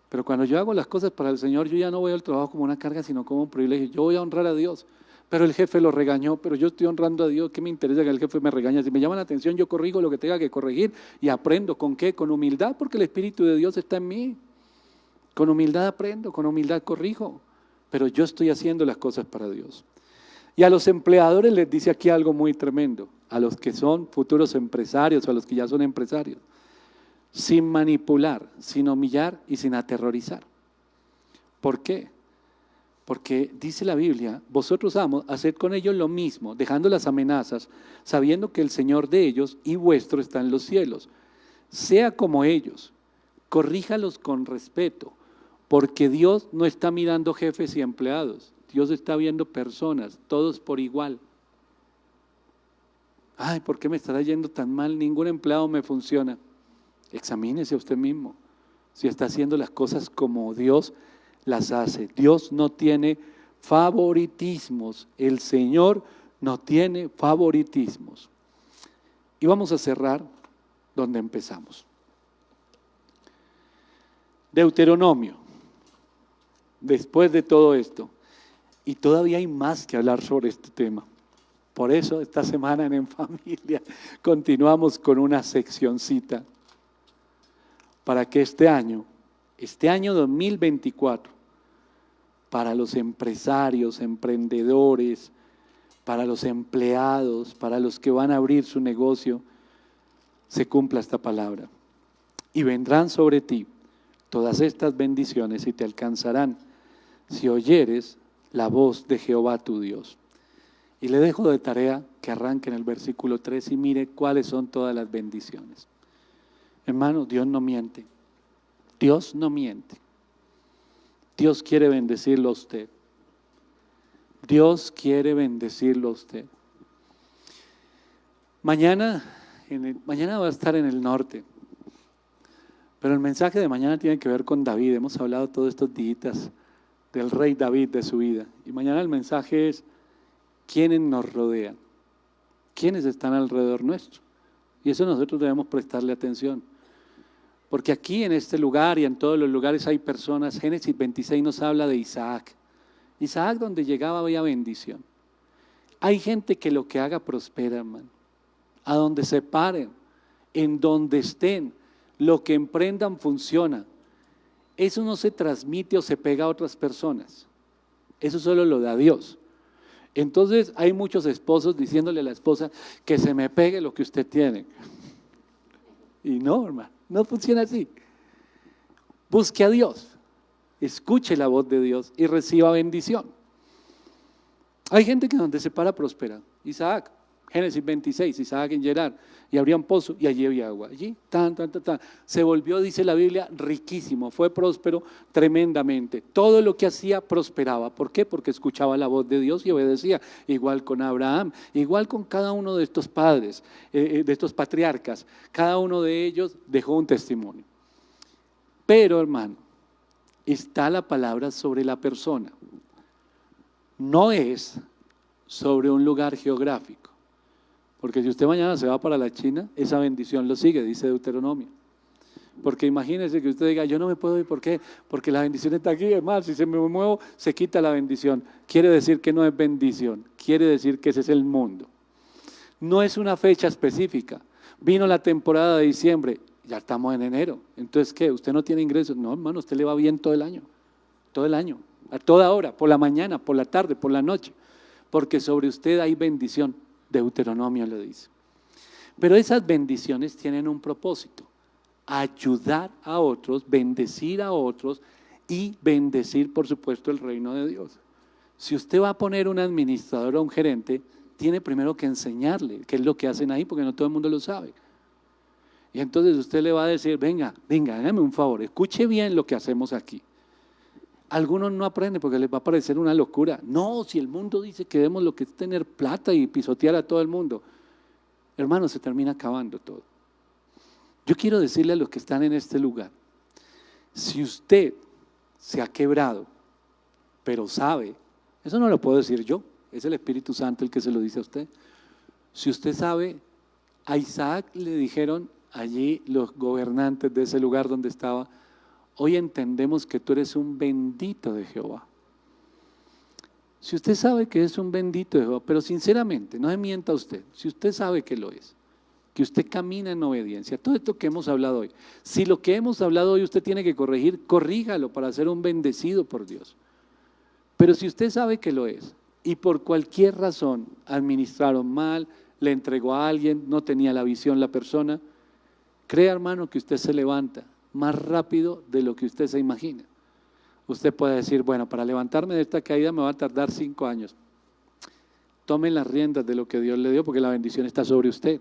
Pero cuando yo hago las cosas para el Señor, yo ya no voy al trabajo como una carga, sino como un privilegio. Yo voy a honrar a Dios. Pero el jefe lo regañó, pero yo estoy honrando a Dios. ¿Qué me interesa que el jefe me regañe? Si me llama la atención, yo corrijo lo que tenga que corregir y aprendo. ¿Con qué? Con humildad, porque el Espíritu de Dios está en mí. Con humildad aprendo, con humildad corrijo. Pero yo estoy haciendo las cosas para Dios. Y a los empleadores les dice aquí algo muy tremendo, a los que son futuros empresarios o a los que ya son empresarios: sin manipular, sin humillar y sin aterrorizar. ¿Por qué? Porque dice la Biblia: vosotros, amos, haced con ellos lo mismo, dejando las amenazas, sabiendo que el Señor de ellos y vuestro está en los cielos. Sea como ellos, corríjalos con respeto, porque Dios no está mirando jefes y empleados. Dios está viendo personas, todos por igual. Ay, ¿por qué me estará yendo tan mal? Ningún empleado me funciona. Examínese a usted mismo si está haciendo las cosas como Dios las hace. Dios no tiene favoritismos. El Señor no tiene favoritismos. Y vamos a cerrar donde empezamos. Deuteronomio. Después de todo esto, y todavía hay más que hablar sobre este tema. Por eso esta semana en Familia continuamos con una seccioncita para que este año 2024, para los empresarios, emprendedores, para los empleados, para los que van a abrir su negocio, se cumpla esta palabra. Y vendrán sobre ti todas estas bendiciones y te alcanzarán si oyeres la voz de Jehová tu Dios. Y le dejo de tarea que arranque en el versículo 3 y mire cuáles son todas las bendiciones. Hermano, Dios no miente. Dios no miente. Dios quiere bendecirlo a usted. Dios quiere bendecirlo a usted. Mañana va a estar en el norte. Pero el mensaje de mañana tiene que ver con David. Hemos hablado todos estos días del rey David, de su vida. Y mañana el mensaje es: ¿quiénes nos rodean? ¿Quiénes están alrededor nuestro? Y eso nosotros debemos prestarle atención. Porque aquí en este lugar y en todos los lugares hay personas. Génesis 26 nos habla de Isaac. Isaac, donde llegaba había bendición. Hay gente que lo que haga prospera, hermano. A donde se paren, en donde estén, lo que emprendan funciona. Eso no se transmite o se pega a otras personas. Eso solo lo da Dios. Entonces hay muchos esposos diciéndole a la esposa que se me pegue lo que usted tiene. Y no, hermano, no funciona así. Busque a Dios, escuche la voz de Dios y reciba bendición. Hay gente que donde se para prospera. Isaac, Génesis 26, Isaac en Gerar, y habría un pozo y allí había agua. Allí, se volvió, dice la Biblia, riquísimo, fue próspero tremendamente. Todo lo que hacía prosperaba. ¿Por qué? Porque escuchaba la voz de Dios y obedecía. Igual con Abraham, igual con cada uno de estos padres, de estos patriarcas. Cada uno de ellos dejó un testimonio. Pero, hermano, está la palabra sobre la persona. No es sobre un lugar geográfico. Porque si usted mañana se va para la China, esa bendición lo sigue, dice Deuteronomio. Porque imagínese que usted diga, yo no me puedo ir, ¿por qué? Porque la bendición está aquí, es más, si se me muevo, se quita la bendición. Quiere decir que no es bendición, quiere decir que ese es el mundo. No es una fecha específica. Vino la temporada de diciembre, ya estamos en enero. Entonces, ¿qué? ¿Usted no tiene ingresos? No, hermano, usted le va bien todo el año, a toda hora, por la mañana, por la tarde, por la noche. Porque sobre usted hay bendición. Deuteronomio lo dice. Pero esas bendiciones tienen un propósito: ayudar a otros, bendecir a otros y bendecir, por supuesto, el reino de Dios. Si usted va a poner un administrador o un gerente, tiene primero que enseñarle qué es lo que hacen ahí, porque no todo el mundo lo sabe. Y entonces usted le va a decir, venga, hágame un favor, escuche bien lo que hacemos aquí. Algunos no aprenden porque les va a parecer una locura. No, si el mundo dice que debemos lo que es tener plata y pisotear a todo el mundo. Hermano, se termina acabando todo. Yo quiero decirle a los que están en este lugar, si usted se ha quebrado, pero sabe, eso no lo puedo decir yo, es el Espíritu Santo el que se lo dice a usted. Si usted sabe, a Isaac le dijeron allí los gobernantes de ese lugar donde estaba: hoy entendemos que tú eres un bendito de Jehová. Si usted sabe que es un bendito de Jehová, pero sinceramente, no se mienta usted, si usted sabe que lo es, que usted camina en obediencia, todo esto que hemos hablado hoy, si lo que hemos hablado hoy usted tiene que corregir, corrígalo para ser un bendecido por Dios. Pero si usted sabe que lo es y por cualquier razón administraron mal, le entregó a alguien, no tenía la visión la persona, crea, hermano, que usted se levanta más rápido de lo que usted se imagina. Usted puede decir, bueno, para levantarme de esta caída me va a tardar 5 años. Tome las riendas de lo que Dios le dio, porque la bendición está sobre usted.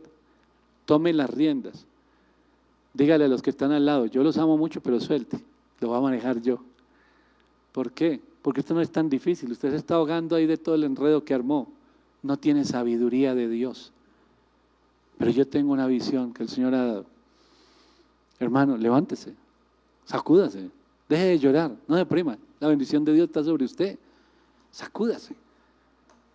Tome las riendas. Dígale a los que están al lado, yo los amo mucho, pero suelte, lo voy a manejar yo. ¿Por qué? Porque esto no es tan difícil. Usted se está ahogando ahí de todo el enredo que armó. No tiene sabiduría de Dios. Pero yo tengo una visión que el Señor ha dado. Hermano, levántese, sacúdase, Deje de llorar, no deprima. La bendición de Dios está sobre usted. Sacúdase.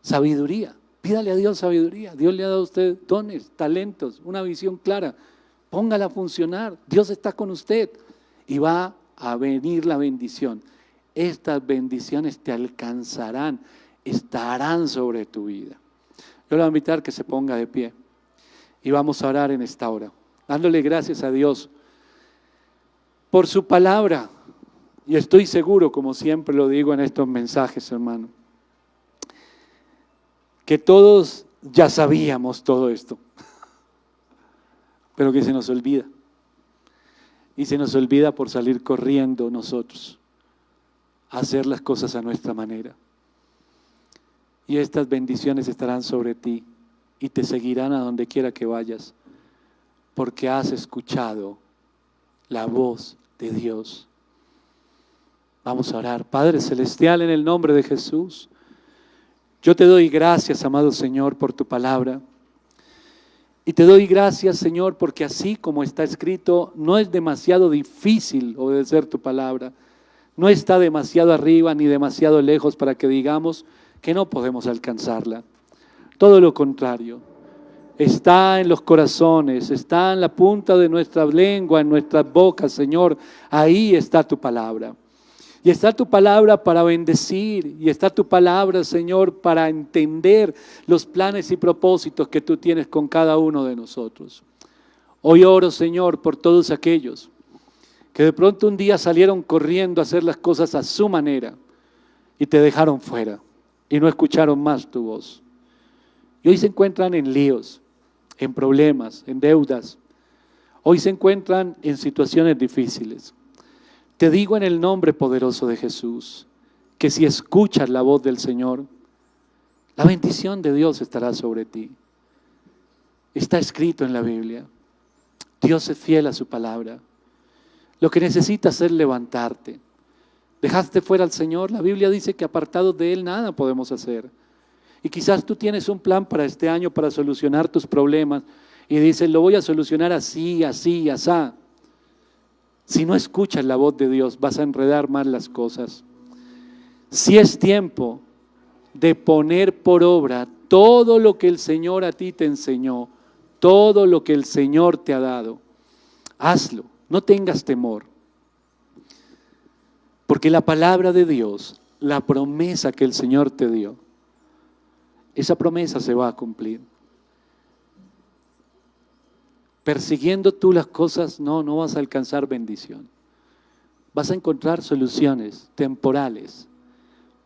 Sabiduría. Pídale a Dios sabiduría. Dios le ha dado a usted dones, talentos, una visión clara. Póngala a funcionar. Dios está con usted y va a venir la bendición. Estas bendiciones te alcanzarán, estarán sobre tu vida. Yo le voy a invitar que se ponga de pie y vamos a orar en esta hora, dándole gracias a Dios por su palabra. Y estoy seguro, como siempre lo digo en estos mensajes, hermano, que todos ya sabíamos todo esto, pero que se nos olvida. Y se nos olvida por salir corriendo nosotros a hacer las cosas a nuestra manera. Y estas bendiciones estarán sobre ti y te seguirán a donde quiera que vayas, porque has escuchado la voz de Dios. Vamos a orar. Padre Celestial, en el nombre de Jesús, yo te doy gracias, amado Señor, por tu palabra. Y te doy gracias, Señor, porque así como está escrito, no es demasiado difícil obedecer tu palabra. No está demasiado arriba ni demasiado lejos para que digamos que no podemos alcanzarla. Todo lo contrario, está en los corazones, está en la punta de nuestra lengua, en nuestras bocas, Señor. Ahí está tu palabra. Y está tu palabra para bendecir, y está tu palabra, Señor, para entender los planes y propósitos que tú tienes con cada uno de nosotros. Hoy oro, Señor, por todos aquellos que de pronto un día salieron corriendo a hacer las cosas a su manera y te dejaron fuera y no escucharon más tu voz. Y hoy se encuentran en líos, en problemas, en deudas. Hoy se encuentran en situaciones difíciles. Te digo en el nombre poderoso de Jesús, que si escuchas la voz del Señor, la bendición de Dios estará sobre ti. Está escrito en la Biblia. Dios es fiel a su palabra. Lo que necesitas es levantarte. ¿Dejaste fuera al Señor? La Biblia dice que apartados de Él nada podemos hacer. Y quizás tú tienes un plan para este año para solucionar tus problemas y dices, lo voy a solucionar así, así, asá. Si no escuchas la voz de Dios, vas a enredar más las cosas. Si es tiempo de poner por obra todo lo que el Señor a ti te enseñó, todo lo que el Señor te ha dado, hazlo, no tengas temor. Porque la palabra de Dios, la promesa que el Señor te dio, esa promesa se va a cumplir. Persiguiendo tú las cosas, no vas a alcanzar bendición. Vas a encontrar soluciones temporales.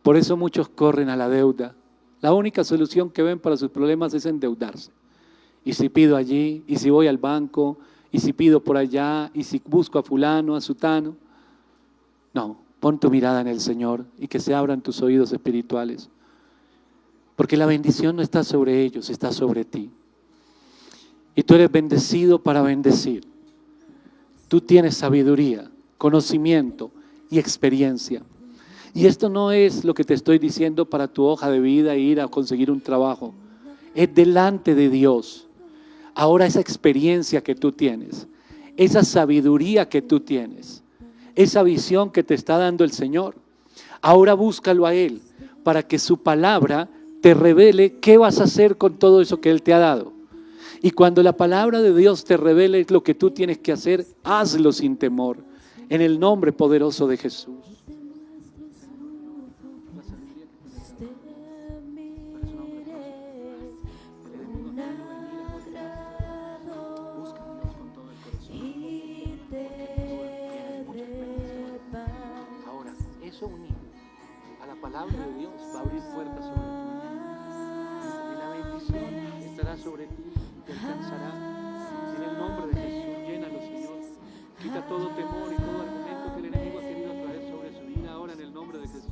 Por eso muchos corren a la deuda. La única solución que ven para sus problemas es endeudarse. Y si pido allí, y si voy al banco, y si pido por allá, y si busco a fulano, a sutano. No, pon tu mirada en el Señor y que se abran tus oídos espirituales. Porque la bendición no está sobre ellos, está sobre ti. Y tú eres bendecido para bendecir. Tú tienes sabiduría, conocimiento y experiencia. Y esto no es lo que te estoy diciendo para tu hoja de vida e ir a conseguir un trabajo. Es delante de Dios. Ahora esa experiencia que tú tienes, esa sabiduría que tú tienes, esa visión que te está dando el Señor, ahora búscalo a Él para que su palabra te revele qué vas a hacer con todo eso que Él te ha dado. Y cuando la palabra de Dios te revele lo que tú tienes que hacer, hazlo sin temor, en el nombre poderoso de Jesús. Ahora, eso unido a la palabra de Dios va a abrir puertas sobre tu vida. Y la bendición estará sobre ti, te alcanzará. En el nombre de Jesús, llénalo, Señor. Quita todo temor y todo argumento que el enemigo ha querido traer sobre su vida ahora en el nombre de Jesús.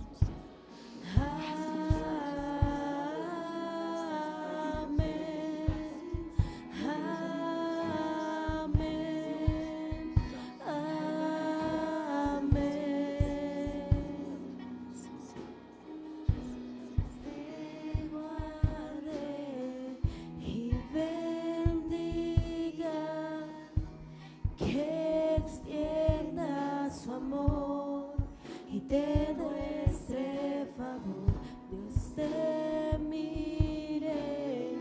Que extiende te dé ese favor, Dios te mire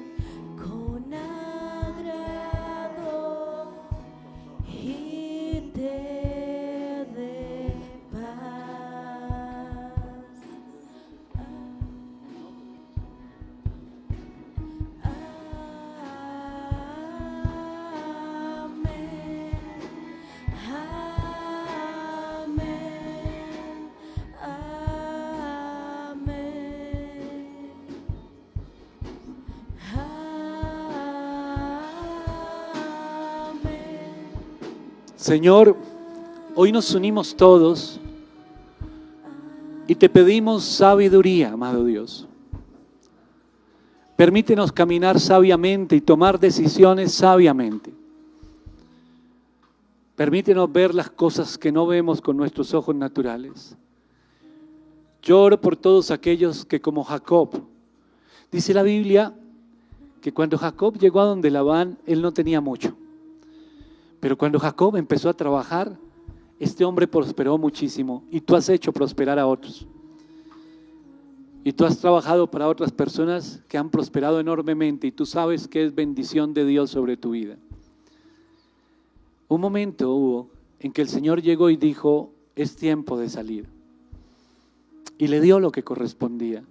con agrado y te dé paz. Amén. Amén. Amén. Señor, hoy nos unimos todos y te pedimos sabiduría, amado Dios. Permítenos caminar sabiamente y tomar decisiones sabiamente. Permítenos ver las cosas que no vemos con nuestros ojos naturales. Yo oro por todos aquellos que, como Jacob, dice la Biblia que cuando Jacob llegó a donde Labán, él no tenía mucho. Pero cuando Jacob empezó a trabajar, este hombre prosperó muchísimo y tú has hecho prosperar a otros. Y tú has trabajado para otras personas que han prosperado enormemente y tú sabes que es bendición de Dios sobre tu vida. Un momento hubo en que el Señor llegó y dijo, es tiempo de salir. Y le dio lo que correspondía.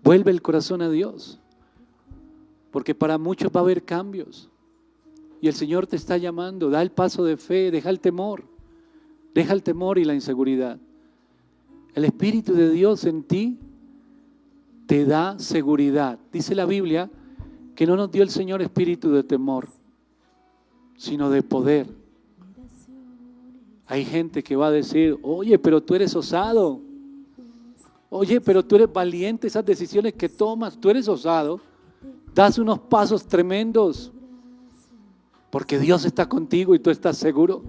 Vuelve el corazón a Dios, porque para muchos va a haber cambios. Y el Señor te está llamando, da el paso de fe, deja el temor y la inseguridad. El Espíritu de Dios en ti te da seguridad. Dice la Biblia que no nos dio el Señor espíritu de temor, sino de poder. Hay gente que va a decir, oye, pero tú eres osado. Oye, pero tú eres valiente, esas decisiones que tomas, tú eres osado. Das unos pasos tremendos. Porque Dios está contigo y tú estás seguro.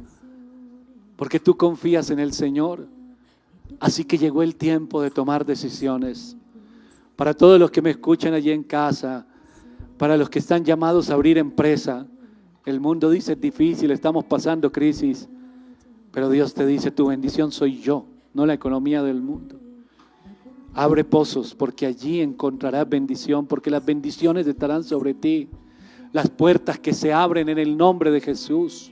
Porque tú confías en el Señor. Así que llegó el tiempo de tomar decisiones. Para todos los que me escuchan allí en casa, para los que están llamados a abrir empresa, el mundo dice es difícil, estamos pasando crisis, pero Dios te dice tu bendición soy yo, no la economía del mundo. Abre pozos porque allí encontrarás bendición, porque las bendiciones estarán sobre ti. Las puertas que se abren en el nombre de Jesús,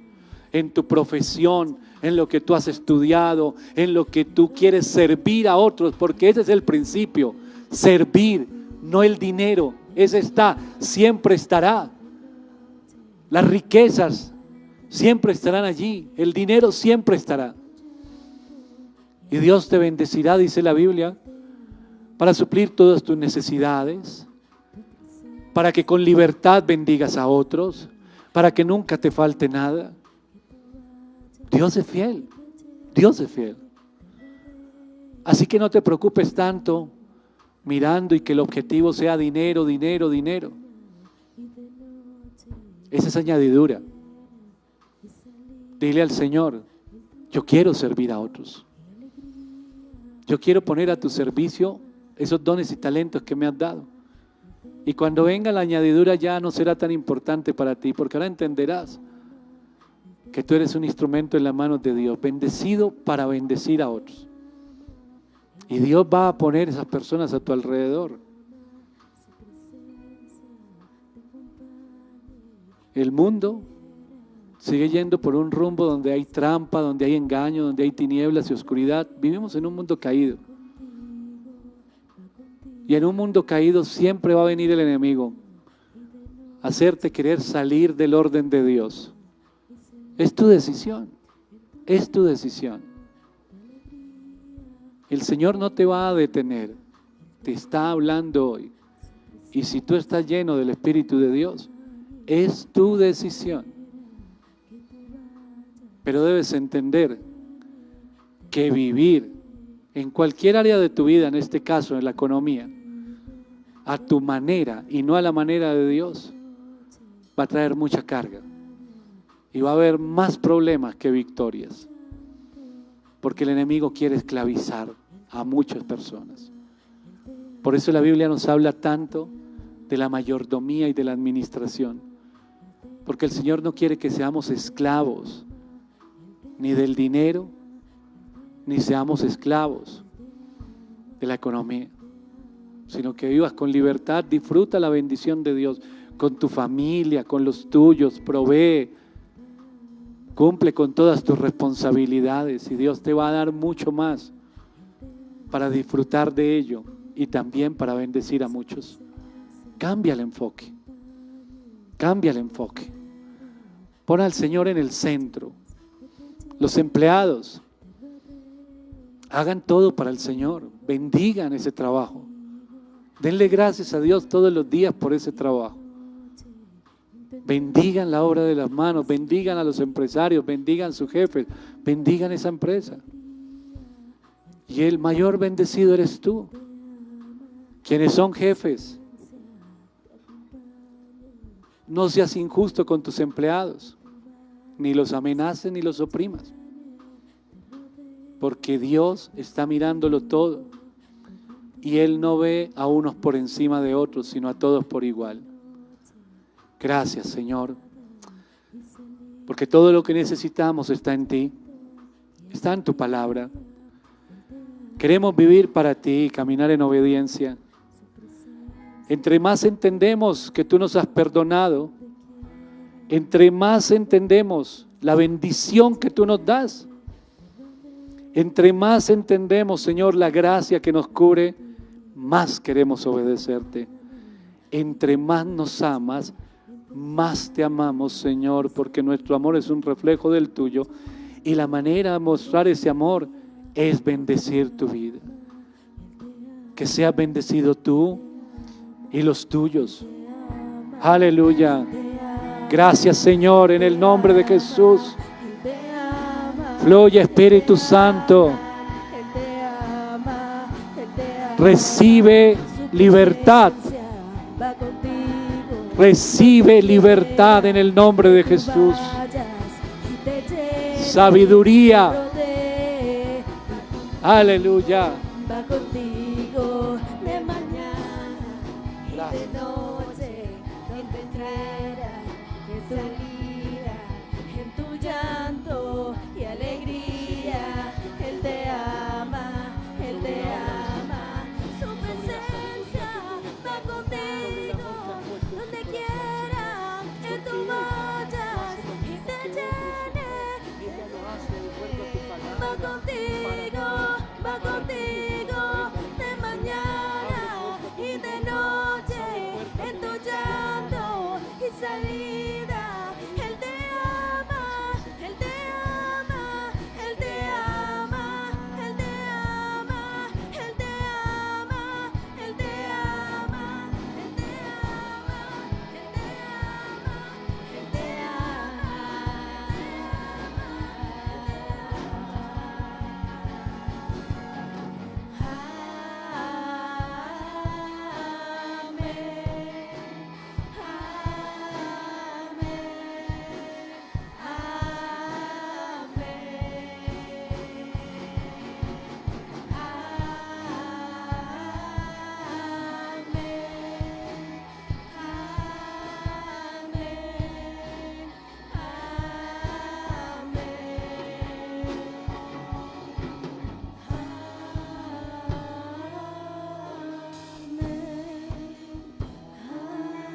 en tu profesión, en lo que tú has estudiado, en lo que tú quieres servir a otros, porque ese es el principio, servir, no el dinero, ese está, siempre estará. Las riquezas siempre estarán allí, el dinero siempre estará. Y Dios te bendecirá, dice la Biblia, para suplir todas tus necesidades, para que con libertad bendigas a otros, para que nunca te falte nada. Dios es fiel, Dios es fiel. Así que no te preocupes tanto mirando y que el objetivo sea dinero, dinero, dinero. Esa es añadidura. Dile al Señor, yo quiero servir a otros. Yo quiero poner a tu servicio esos dones y talentos que me has dado. Y cuando venga la añadidura ya no será tan importante para ti, porque ahora entenderás que tú eres un instrumento en las manos de Dios, bendecido para bendecir a otros. Y Dios va a poner esas personas a tu alrededor. El mundo sigue yendo por un rumbo donde hay trampa, donde hay engaño, donde hay tinieblas y oscuridad. Vivimos en un mundo caído. Y en un mundo caído siempre va a venir el enemigo a hacerte querer salir del orden de Dios. Es tu decisión, es tu decisión. El Señor no te va a detener, te está hablando hoy. Y si tú estás lleno del Espíritu de Dios, es tu decisión. Pero debes entender que vivir en cualquier área de tu vida, en este caso en la economía, a tu manera y no a la manera de Dios, va a traer mucha carga. Y va a haber más problemas que victorias. Porque el enemigo quiere esclavizar a muchas personas. Por eso la Biblia nos habla tanto de la mayordomía y de la administración. Porque el Señor no quiere que seamos esclavos ni del dinero, ni seamos esclavos de la economía, sino que vivas con libertad. Disfruta la bendición de Dios con tu familia, con los tuyos, provee, cumple con todas tus responsabilidades y Dios te va a dar mucho más para disfrutar de ello y también para bendecir a muchos. Cambia el enfoque, cambia el enfoque. Pon al Señor en el centro. Los empleados, hagan todo para el Señor, bendigan ese trabajo. Denle gracias a Dios todos los días por ese trabajo. Bendigan la obra de las manos, bendigan a los empresarios, bendigan a sus jefes, bendigan esa empresa. Y el mayor bendecido eres tú. Quienes son jefes, no seas injusto con tus empleados, ni los amenaces ni los oprimas, porque Dios está mirándolo todo y Él no ve a unos por encima de otros, sino a todos por igual. Gracias, Señor, porque todo lo que necesitamos está en ti, está en tu palabra. Queremos vivir para ti y caminar en obediencia. Entre más entendemos que tú nos has perdonado, entre más entendemos la bendición que tú nos das, entre más entendemos, Señor, la gracia que nos cubre, más queremos obedecerte. Entre más nos amas, más te amamos, Señor, porque nuestro amor es un reflejo del tuyo y la manera de mostrar ese amor es bendecir tu vida. Que seas bendecido tú y los tuyos. Aleluya. Gracias, Señor, en el nombre de Jesús. Fluye, Espíritu Santo. Recibe libertad. Recibe libertad en el nombre de Jesús. Sabiduría. Aleluya. Va contigo de mañana y de noche, en tu entrada y salida, en tu llanto y alegría. Él te ama, Él te ama. Su presencia va contigo donde quiera que tú vayas y te llene. Va contigo, va contigo de mañana y de noche, en tu llanto y salida. Él te ama, Él te ama, Él te ama, Él te ama, Él te ama, Él te ama, Él te ama, Él te ama, Él te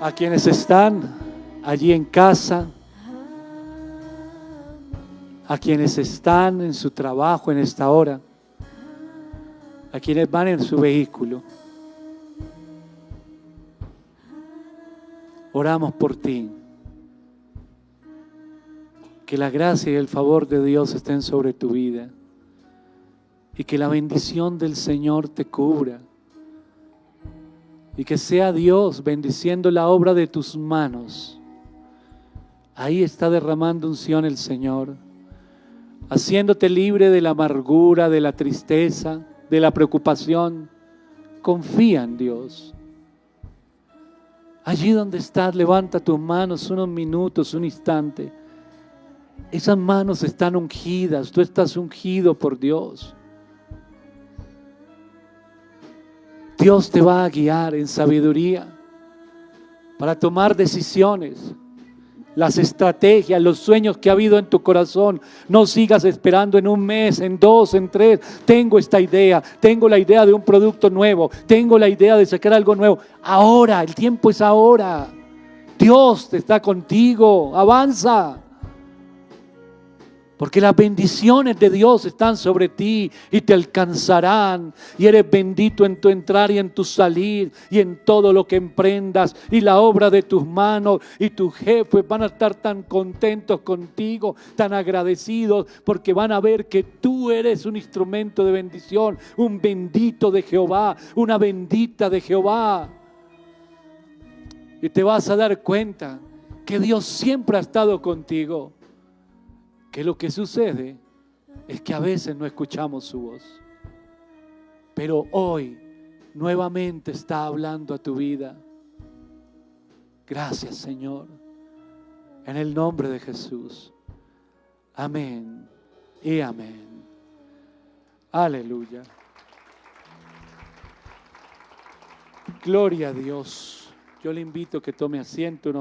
A quienes están allí en casa, a quienes están en su trabajo en esta hora, a quienes van en su vehículo, oramos por ti. Que la gracia y el favor de Dios estén sobre tu vida y que la bendición del Señor te cubra. Y que sea Dios bendiciendo la obra de tus manos. Ahí está derramando unción el Señor, haciéndote libre de la amargura, de la tristeza, de la preocupación. Confía en Dios. Allí donde estás, levanta tus manos unos minutos, un instante. Esas manos están ungidas, tú estás ungido por Dios. Dios te va a guiar en sabiduría para tomar decisiones las estrategias, los sueños que ha habido en tu corazón. No sigas esperando en un mes, en 2, en 3. Tengo esta idea, tengo la idea de un producto nuevo, tengo la idea de sacar algo nuevo. Ahora, el tiempo es ahora. Dios está contigo, avanza. Porque las bendiciones de Dios están sobre ti y te alcanzarán. Y eres bendito en tu entrar y en tu salir y en todo lo que emprendas. Y la obra de tus manos y tus jefes van a estar tan contentos contigo, tan agradecidos, porque van a ver que tú eres un instrumento de bendición, un bendito de Jehová, una bendita de Jehová. Y te vas a dar cuenta que Dios siempre ha estado contigo. Que lo que sucede es que a veces no escuchamos su voz, pero hoy nuevamente está hablando a tu vida. Gracias, Señor, en el nombre de Jesús. Amén y amén. Aleluya. Gloria a Dios. Yo le invito a que tome asiento.